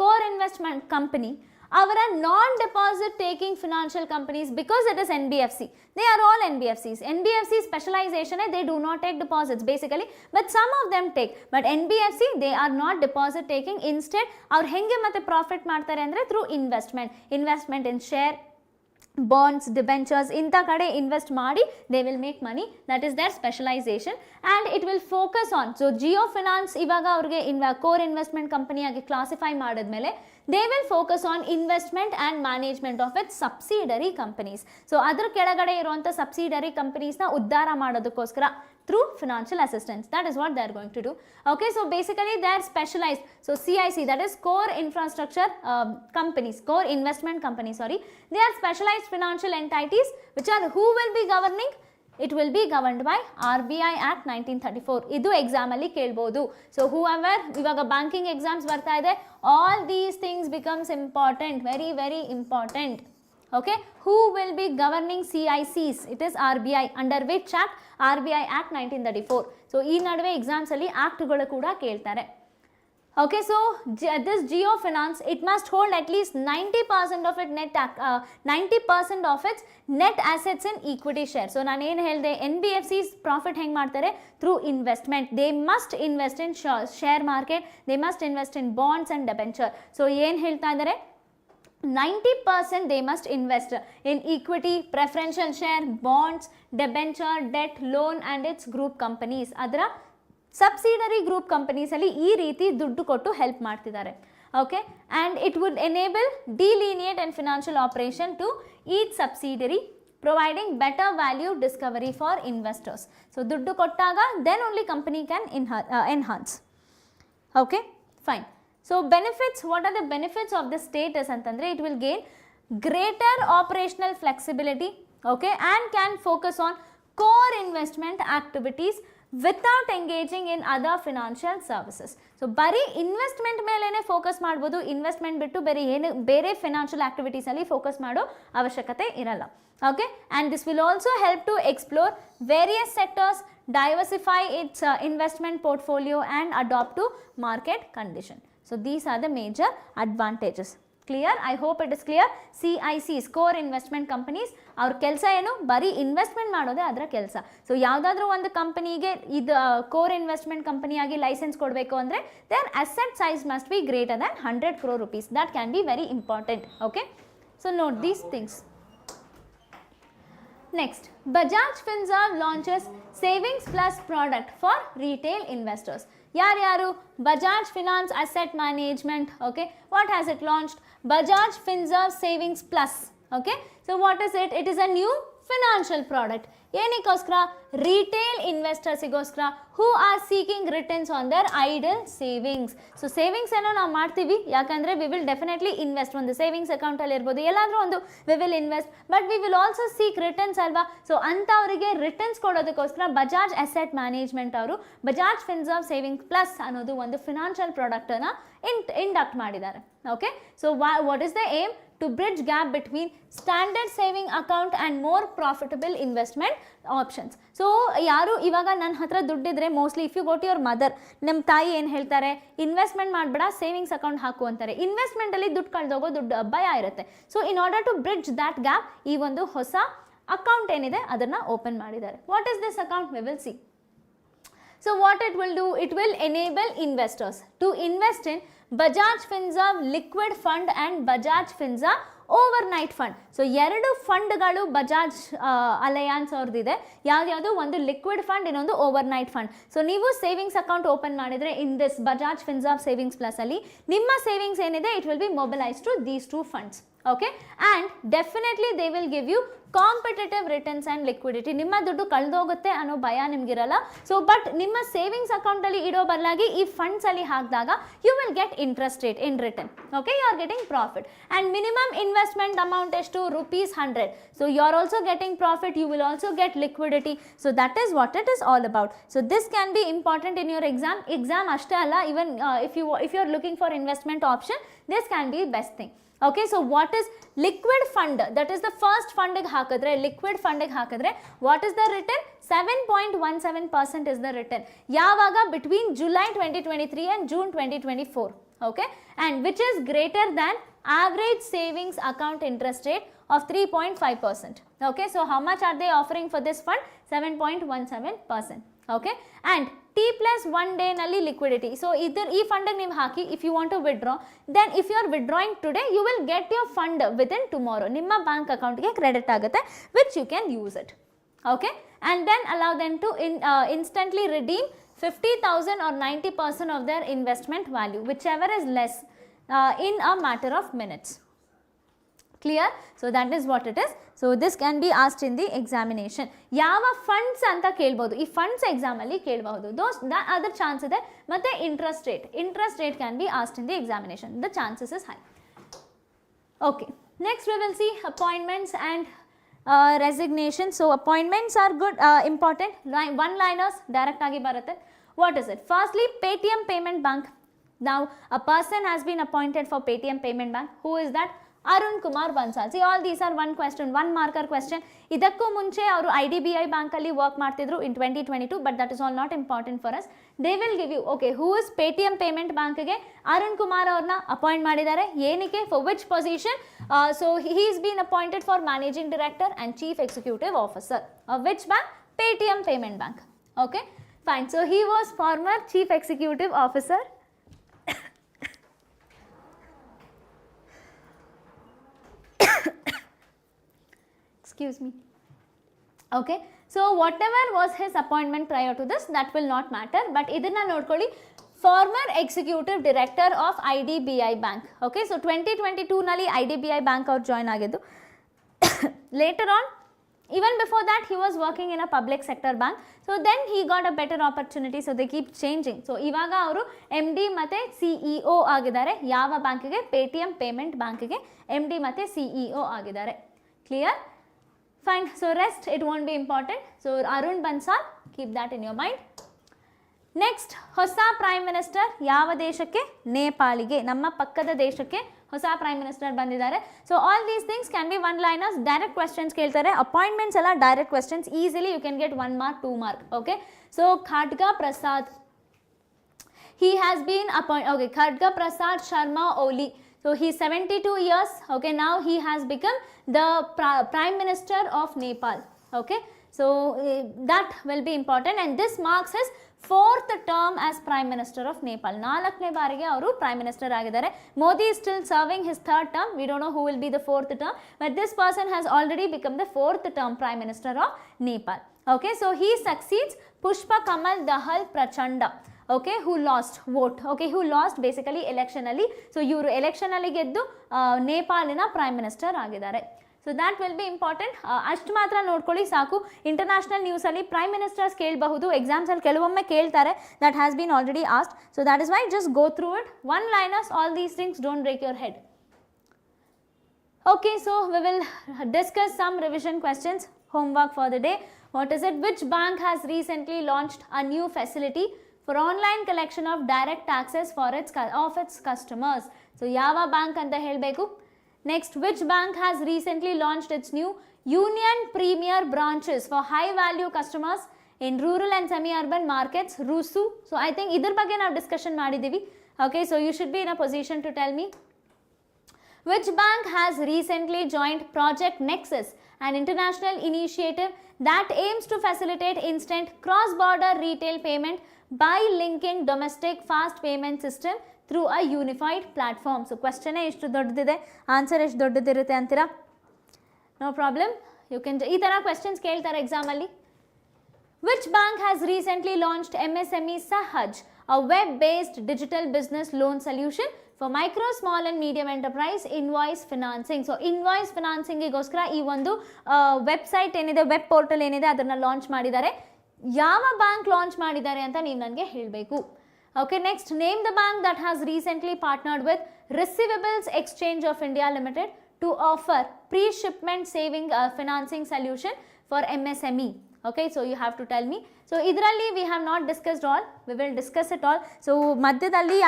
core investment company, our non-deposit taking financial companies, because it is NBFC, they are all NBFCs. NBFC specialization, they do not take deposits basically, but some of them take. But NBFC, they are not deposit taking. Instead, our henge matte profit ಮಾಡ್ತಾರೆ ಅಂದ್ರೆ through investment in share, bonds, debentures, ಇಂಥ ಕಡೆ invest ಮಾಡಿ they will make money. That is their specialization, and it will focus on. So Jio Finance ಇವಾಗ ಅವ್ರಿಗೆ core investment ಕಂಪನಿಯಾಗಿ classify ಮಾಡಿದ್ಮೇಲೆ they will focus on investment and management of its subsidiary companies. So ಅದರ ಕೆಳಗಡೆ ಇರುವಂಥ subsidiary companiesನ ಉದ್ಧಾರ ಮಾಡೋದಕ್ಕೋಸ್ಕರ through financial assistance. That is what they are going to do. Okay, so basically they are specialized. So CIC, that is core infrastructure companies, core investment companies, sorry. They are specialized financial entities which are, who will be governing? It will be governed by RBI Act 1934. ಇದು exam ಅಲ್ಲಿ ಕೇಳಬಹುದು. So whoever ಇವಾಗ banking exams ಬರ್ತಾ ಇದೆ, all these things becomes important, very very important. Okay, who will be governing CICs? It is RBI. Under which act? RBI Act 1934. So ಈ ನಡುವೆ exams ಅಲ್ಲಿ act ಗಳು ಕೂಡ ಕೇಳ್ತಾರೆ. Okay, so this Jio Finance, it must hold at least 90% of its 90% of its net assets in equity share. So ನಾನು ಏನು ಹೇಳಿದೆ, NBFCs profit ಹೆಂಗೆ ಮಾಡ್ತಾರೆ? Through investment. They must invest in share market, they must invest in bonds and debenture. So ಏನು ಹೇಳ್ತಾ ಇದ್ದಾರೆ? 90% they must invest in equity, preferential share, bonds, debenture, debt, loan and its group companies. ಅದರ subsidiary group ಕಂಪನೀಸಲ್ಲಿ ಈ ರೀತಿ ದುಡ್ಡು ಕೊಟ್ಟು help ಮಾಡ್ತಿದ್ದಾರೆ. Okay, and it would enable delineate and financial operation to each subsidiary, providing better value discovery for investors. So ದುಡ್ಡು ಕೊಟ್ಟಾಗ then only company can enhance. Okay, fine. So benefits, what are the benefits of the status ಅಂತಂದರೆ, it will gain greater operational flexibility, okay, and can focus on core investment activities without engaging in other financial services. So ಬರೀ investment ಮೇಲೇ focus ಮಾಡ್ಬೋದು, investment ಬಿಟ್ಟು ಬೇರೆ financial activities ಅಲ್ಲಿ focus ಮಾಡೋ ಅವಶ್ಯಕತೆ ಇರಲ್ಲ. Okay, and this will also help to explore various sectors, diversify its investment portfolio and adopt to market condition. So these are the major advantages. Clear? I hope it is clear. CICs, core investment companies, ಅವ್ರ ಕೆಲಸ ಏನು? ಬರೀ investment ಮಾಡೋದೇ ಅದರ ಕೆಲಸ. So ಯಾವುದಾದ್ರೂ ಒಂದು ಕಂಪನಿಗೆ ಇದು ಕೋರ್ ಇನ್ವೆಸ್ಟ್ಮೆಂಟ್ ಕಂಪನಿಯಾಗಿ ಲೈಸೆನ್ಸ್ ಕೊಡಬೇಕು ಅಂದರೆ their asset size must be greater than 100 crore rupees. That can be very important. Okay, so note these things. Next, Bajaj Finserv launches Savings Plus product for retail investors. ಯಾರ್ಯಾರು? Bajaj Finance Asset Management. Okay, what has it launched? Bajaj Finserv Savings Plus. Okay, so what is it? It is a new financial product. ಏನಕ್ಕೋಸ್ಕರ? Retail ಇನ್ವೆಸ್ಟರ್ಸಿಗೋಸ್ಕರ who are seeking returns on their idle savings. So savings ಏನೋ ನಾವು ಮಾಡ್ತೀವಿ, ಯಾಕಂದರೆ we will definitely invest. ಒಂದು savings ಅಕೌಂಟಲ್ಲಿ ಇರ್ಬೋದು, ಎಲ್ಲಾದರೂ ಒಂದು we will invest, but we will also seek returns ಅಲ್ವಾ. ಸೊ ಅಂಥವರಿಗೆ ರಿಟರ್ನ್ಸ್ ಕೊಡೋದಕ್ಕೋಸ್ಕರ ಬಜಾಜ್ ಅಸೆಟ್ ಮ್ಯಾನೇಜ್ಮೆಂಟ್ ಅವರು ಬಜಾಜ್ ಫಿನ್ಸರ್ವ್ ಸೇವಿಂಗ್ಸ್ ಪ್ಲಸ್ ಅನ್ನೋದು ಒಂದು ಫಿನಾನ್ಷಿಯಲ್ ಪ್ರಾಡಕ್ಟನ್ನು ಇಂಡಕ್ಟ್ ಮಾಡಿದ್ದಾರೆ. Okay, so what is the aim? To bridge gap between standard saving account and more profitable investment options. So ಯಾರು ಇವಾಗ ನನ್ನ ಹತ್ರ ದುಡ್ಡಿದ್ರೆ mostly if you go to your mother, ನಮ್ಮ ತಾಯಿ ಏನು ಹೇಳ್ತಾರೆ? ಇನ್ವೆಸ್ಟ್ಮೆಂಟ್ ಮಾಡಬೇಡ, ಸೇವಿಂಗ್ಸ್ ಅಕೌಂಟ್ ಹಾಕು ಅಂತಾರೆ. ಇನ್ವೆಸ್ಟ್ಮೆಂಟಲ್ಲಿ ದುಡ್ಡು ಕಳೆದೋಗೋ ದುಡ್ಡು ಭಯ ಇರುತ್ತೆ. So in order to bridge that gap ಈ ಒಂದು ಹೊಸ ಅಕೌಂಟ್ ಏನಿದೆ ಅದನ್ನು ಓಪನ್ ಮಾಡಿದ್ದಾರೆ. What is this account? We will see. So what it will do? It will enable investors to invest in Bajaj Finserv Liquid Fund and Bajaj Finserv Overnight Fund. So ಎರಡು ಫಂಡ್ಗಳು Bajaj Allianz ಅವ್ರದ್ದಿದೆ. ಯಾವ್ದು? ಒಂದು liquid fund, ಇನ್ನೊಂದು overnight fund. So ನೀವು savings account open ಮಾಡಿದರೆ in this Bajaj Finserv savings plus ಅಲ್ಲಿ ನಿಮ್ಮ ಸೇವಿಂಗ್ಸ್ ಏನಿದೆ it will be mobilise to these two funds. Okay, and definitely they will give you competitive returns and liquidity. ನಿಮ್ಮ ದುಡ್ಡು ಕಳೆದೋಗುತ್ತೆ ಅನ್ನೋ ಭಯ ನಿಮಗಿರಲ್ಲ. ಸೊ ಬಟ್ ನಿಮ್ಮ ಸೇವಿಂಗ್ಸ್ ಅಕೌಂಟಲ್ಲಿ ಇಡೋ ಬದಲಾಗಿ ಈ ಫಂಡ್ಸಲ್ಲಿ ಹಾಕಿದಾಗ you will get interest rate in return. Okay, you are getting profit and minimum investment amount ಎಷ್ಟು? ₹100. So you are also getting profit, you will also get liquidity. So that is what it is all about. So this can be important in your exam ashte alla, even if you are looking for investment option, this can be best thing. Okay, so what is liquid fund? That is the first fund ಗೆ ಹಾಕಿದ್ರೆ, liquid fund ಗೆ ಹಾಕಿದ್ರೆ what is the return? 7.17% is the return. ಯಾವಾಗ? between July 2023 and June 2024. Okay, and which is greater than average savings account interest rate of 3.5%. Okay, so how much are they offering for this fund? 7.17%. Okay, and T+1 day ನಲ್ಲಿ liquidity. So either ಈ fund ನೀವು ಹಾಕಿ, if you want to withdraw, then if you are withdrawing today, you will get your fund within tomorrow. ನಿಮ್ಮ bank account ಗೆ credit ಆಗುತ್ತೆ, which you can use it. Okay, and then allow them to instantly redeem 50,000 or 90% of their investment value, whichever is less, in a matter of minutes. Clear? So that is what it is. So this can be asked in the examination. ಯಾವ funds ಅಂತ ಕೇಳ್ಬೋದು, ಈ funds ಎಕ್ಸಾಮಲ್ಲಿ ಕೇಳಬಹುದು. the other chance ಇದೆ. ಮತ್ತೆ interest rate can be asked in the examination. The chances is high. Okay, next we will see appointments and resignation. So appointments are good, important. One liners direct ಆಗಿ ಬರುತ್ತೆ. What is it? Firstly, Paytm Payment Bank. Now a person has been appointed for Paytm Payment Bank. Who is that? Arun Kumar Bansal. See, all these are one question, one marker question. ಇದಕ್ಕೂ ಮುಂಚೆ ಅವರು IDBI ಬ್ಯಾಂಕಲ್ಲಿ work ಮಾಡ್ತಿದ್ರು in 2022, but that is all not important for us. They will give you, okay, who is Paytm Payment Bankಗೆ Arun Kumar ಅವ್ರನ್ನ appoint ಮಾಡಿದ್ದಾರೆ. ಏನಕ್ಕೆ? for which position? So he is been appointed for Managing Director and Chief Executive Officer of which bank? Paytm Payment Bank. Okay, fine. So he was former Chief Executive Officer. Excuse me. Okay, so whatever was his appointment prior to this, that will not matter, but idana nodಕೊಳ್ಳಿ, former executive director of IDBI bank. Okay, so 2022 ನಲ್ಲಿ IDBI bank ಅವರು join ಆಗಿದ್ದು. Later on, even before that, he was working in a public sector bank. So then he got a better opportunity, so they keep changing. So ಇವಾಗ ಅವರು MD ಮತ್ತೆ CEO ಆಗಿದ್ದಾರೆ. ಯಾವ ಬ್ಯಾಂಕಿಗೆ? Paytm Payment Bankಗೆ MD ಮತ್ತೆ CEO ಆಗಿದ್ದಾರೆ. Clear? Fine. So rest it won't be important. So Arun Bansal, keep that in your mind. Next, ಹೊಸ prime minister ಯಾವ ದೇಶಕ್ಕೆ? ನೇಪಾಳಿಗೆ, ನಮ್ಮ ಪಕ್ಕದ ದೇಶಕ್ಕೆ ಹೊಸ ಪ್ರೈಮ್ ಮಿನಿಸ್ಟರ್ ಬಂದಿದ್ದಾರೆ. So all these things can be one liners. Direct questions ಕೇಳ್ತಾರೆ. ಅಪಾಯಿಂಟ್ಮೆಂಟ್ಸ್ ಎಲ್ಲ direct questions, easily you can get 1 mark 2 mark. Okay, so Khadga Prasad, he has been appointed. Okay, Khadga Prasad Sharma Oli. So he is 72 years. Okay, now he has become the Prime Minister of Nepal. Okay, so that will be important, and this marks his 4th term as Prime Minister of Nepal. 4ನೇ ಬಾರಿಗೆ ಅವರು Prime Minister ಆಗಿದ್ದಾರೆ. Modi is still serving his 3rd term. We don't know who will be the 4th term, but this person has already become the 4th term Prime Minister of Nepal. Okay, so he succeeds Pushpa Kamal Dahal Prachanda. Okay, who lost vote. Okay, who lost basically election ಅಲ್ಲಿ. So ಇವರು election ಅಲ್ಲಿ ಗೆದ್ದು ನೇಪಾಳಿನ prime minister ಆಗಿದ್ದಾರೆ. So that will be important. ಅಷ್ಟು ಮಾತ್ರ ನೋಡ್ಕೊಳ್ಳಿ ಸಾಕು. International ನ್ಯೂಸಲ್ಲಿ prime ministers ಕೇಳಬಹುದು, ಎಕ್ಸಾಮ್ಸಲ್ಲಿ ಕೆಲವೊಮ್ಮೆ ಕೇಳ್ತಾರೆ, that has been already asked. So that is why just go through it, one liners, all these things, don't break your head. Okay, so we will discuss some revision questions, homework for the day. What is it? Which bank has recently launched a new facility for online collection of direct taxes for its customers? So yava bank anta helbeku. Next, which bank has recently launched its new Union Premier branches for high value customers in rural and semi urban markets, RUSU? So I think idar ಬಗ್ಗೆ ನಾವು discussion ಮಾಡಿದೀವಿ. Okay, so you should be in a position to tell me. Which bank has recently joined Project Nexus, an international initiative that aims to facilitate instant cross-border retail payment by linking domestic fast payment system through a unified platform? So question ಎಷ್ಟು ದೊಡ್ಡದಿದೆ, answer ಎಷ್ಟು ದೊಡ್ಡದಿರುತ್ತೆ ಅಂತೀರಾ? No problem, you can ಈ ಥರ questions ಕೇಳ್ತಾರೆ ಎಕ್ಸಾಮಲ್ಲಿ. Which bank has recently launched MSME Sahaj, a web-based digital business loan solution for micro, small and medium enterprise invoice financing? So invoice financing ಗೋಸ್ಕರ ಈ ಒಂದು ವೆಬ್ಸೈಟ್ ಏನಿದೆ, ವೆಬ್ ಪೋರ್ಟಲ್ ಏನಿದೆ, ಅದನ್ನು ಲಾಂಚ್ ಮಾಡಿದ್ದಾರೆ. ಯಾವ ಬ್ಯಾಂಕ್ ಲಾಂಚ್ ಮಾಡಿದ್ದಾರೆ ಅಂತ ನೀವು ನನಗೆ ಹೇಳಬೇಕು. Okay, next, name the bank that has recently partnered with receivables exchange of India limited to offer pre shipment saving financing solution for MSME. Okay, so you have to tell me. So idralli we have not discussed all, we will discuss it all. So madhyadalli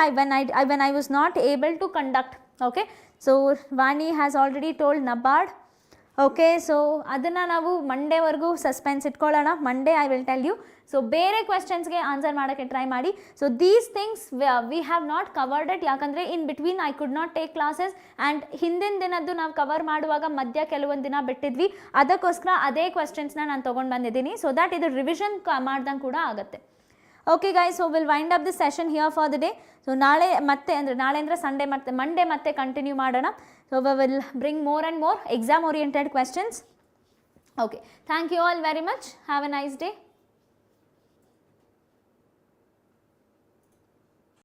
when I was not able to conduct, okay, so Vani has already told NABARD. Okay, so adana ನಾವು Monday ವರೆಗೂ suspense ಇಟ್ಕೊಳ್ಳೋಣ. Monday I will tell you. So ಬೇರೆ ಕ್ವೆಶ್ಚನ್ಸ್ಗೆ answer ಮಾಡೋಕ್ಕೆ try ಮಾಡಿ. So these things we have not covered it, ಯಾಕಂದರೆ in between I could not take classes and ಹಿಂದಿನ ದಿನದ್ದು ನಾವು ಕವರ್ ಮಾಡುವಾಗ ಮಧ್ಯ ಕೆಲವೊಂದು ದಿನ ಬಿಟ್ಟಿದ್ವಿ, ಅದಕ್ಕೋಸ್ಕರ ಅದೇ ಕ್ವೆಶ್ಚನ್ಸ್ನ ನಾನು ತೊಗೊಂಡು ಬಂದಿದ್ದೀನಿ. ಸೊ ದ್ಯಾಟ್ ಇದು ರಿವಿಷನ್ ಮಾಡ್ದಂಗೆ ಕೂಡ ಆಗುತ್ತೆ. Okay guys, so will wind up this session here for the day. So ನಾಳೆ ಅಂದರೆ ಸಂಡೇ ಮತ್ತೆ ಮಂಡೇ ಮತ್ತೆ ಕಂಟಿನ್ಯೂ ಮಾಡೋಣ. So we will bring more and more exam oriented questions. Okay, thank you all very much. Have a nice day.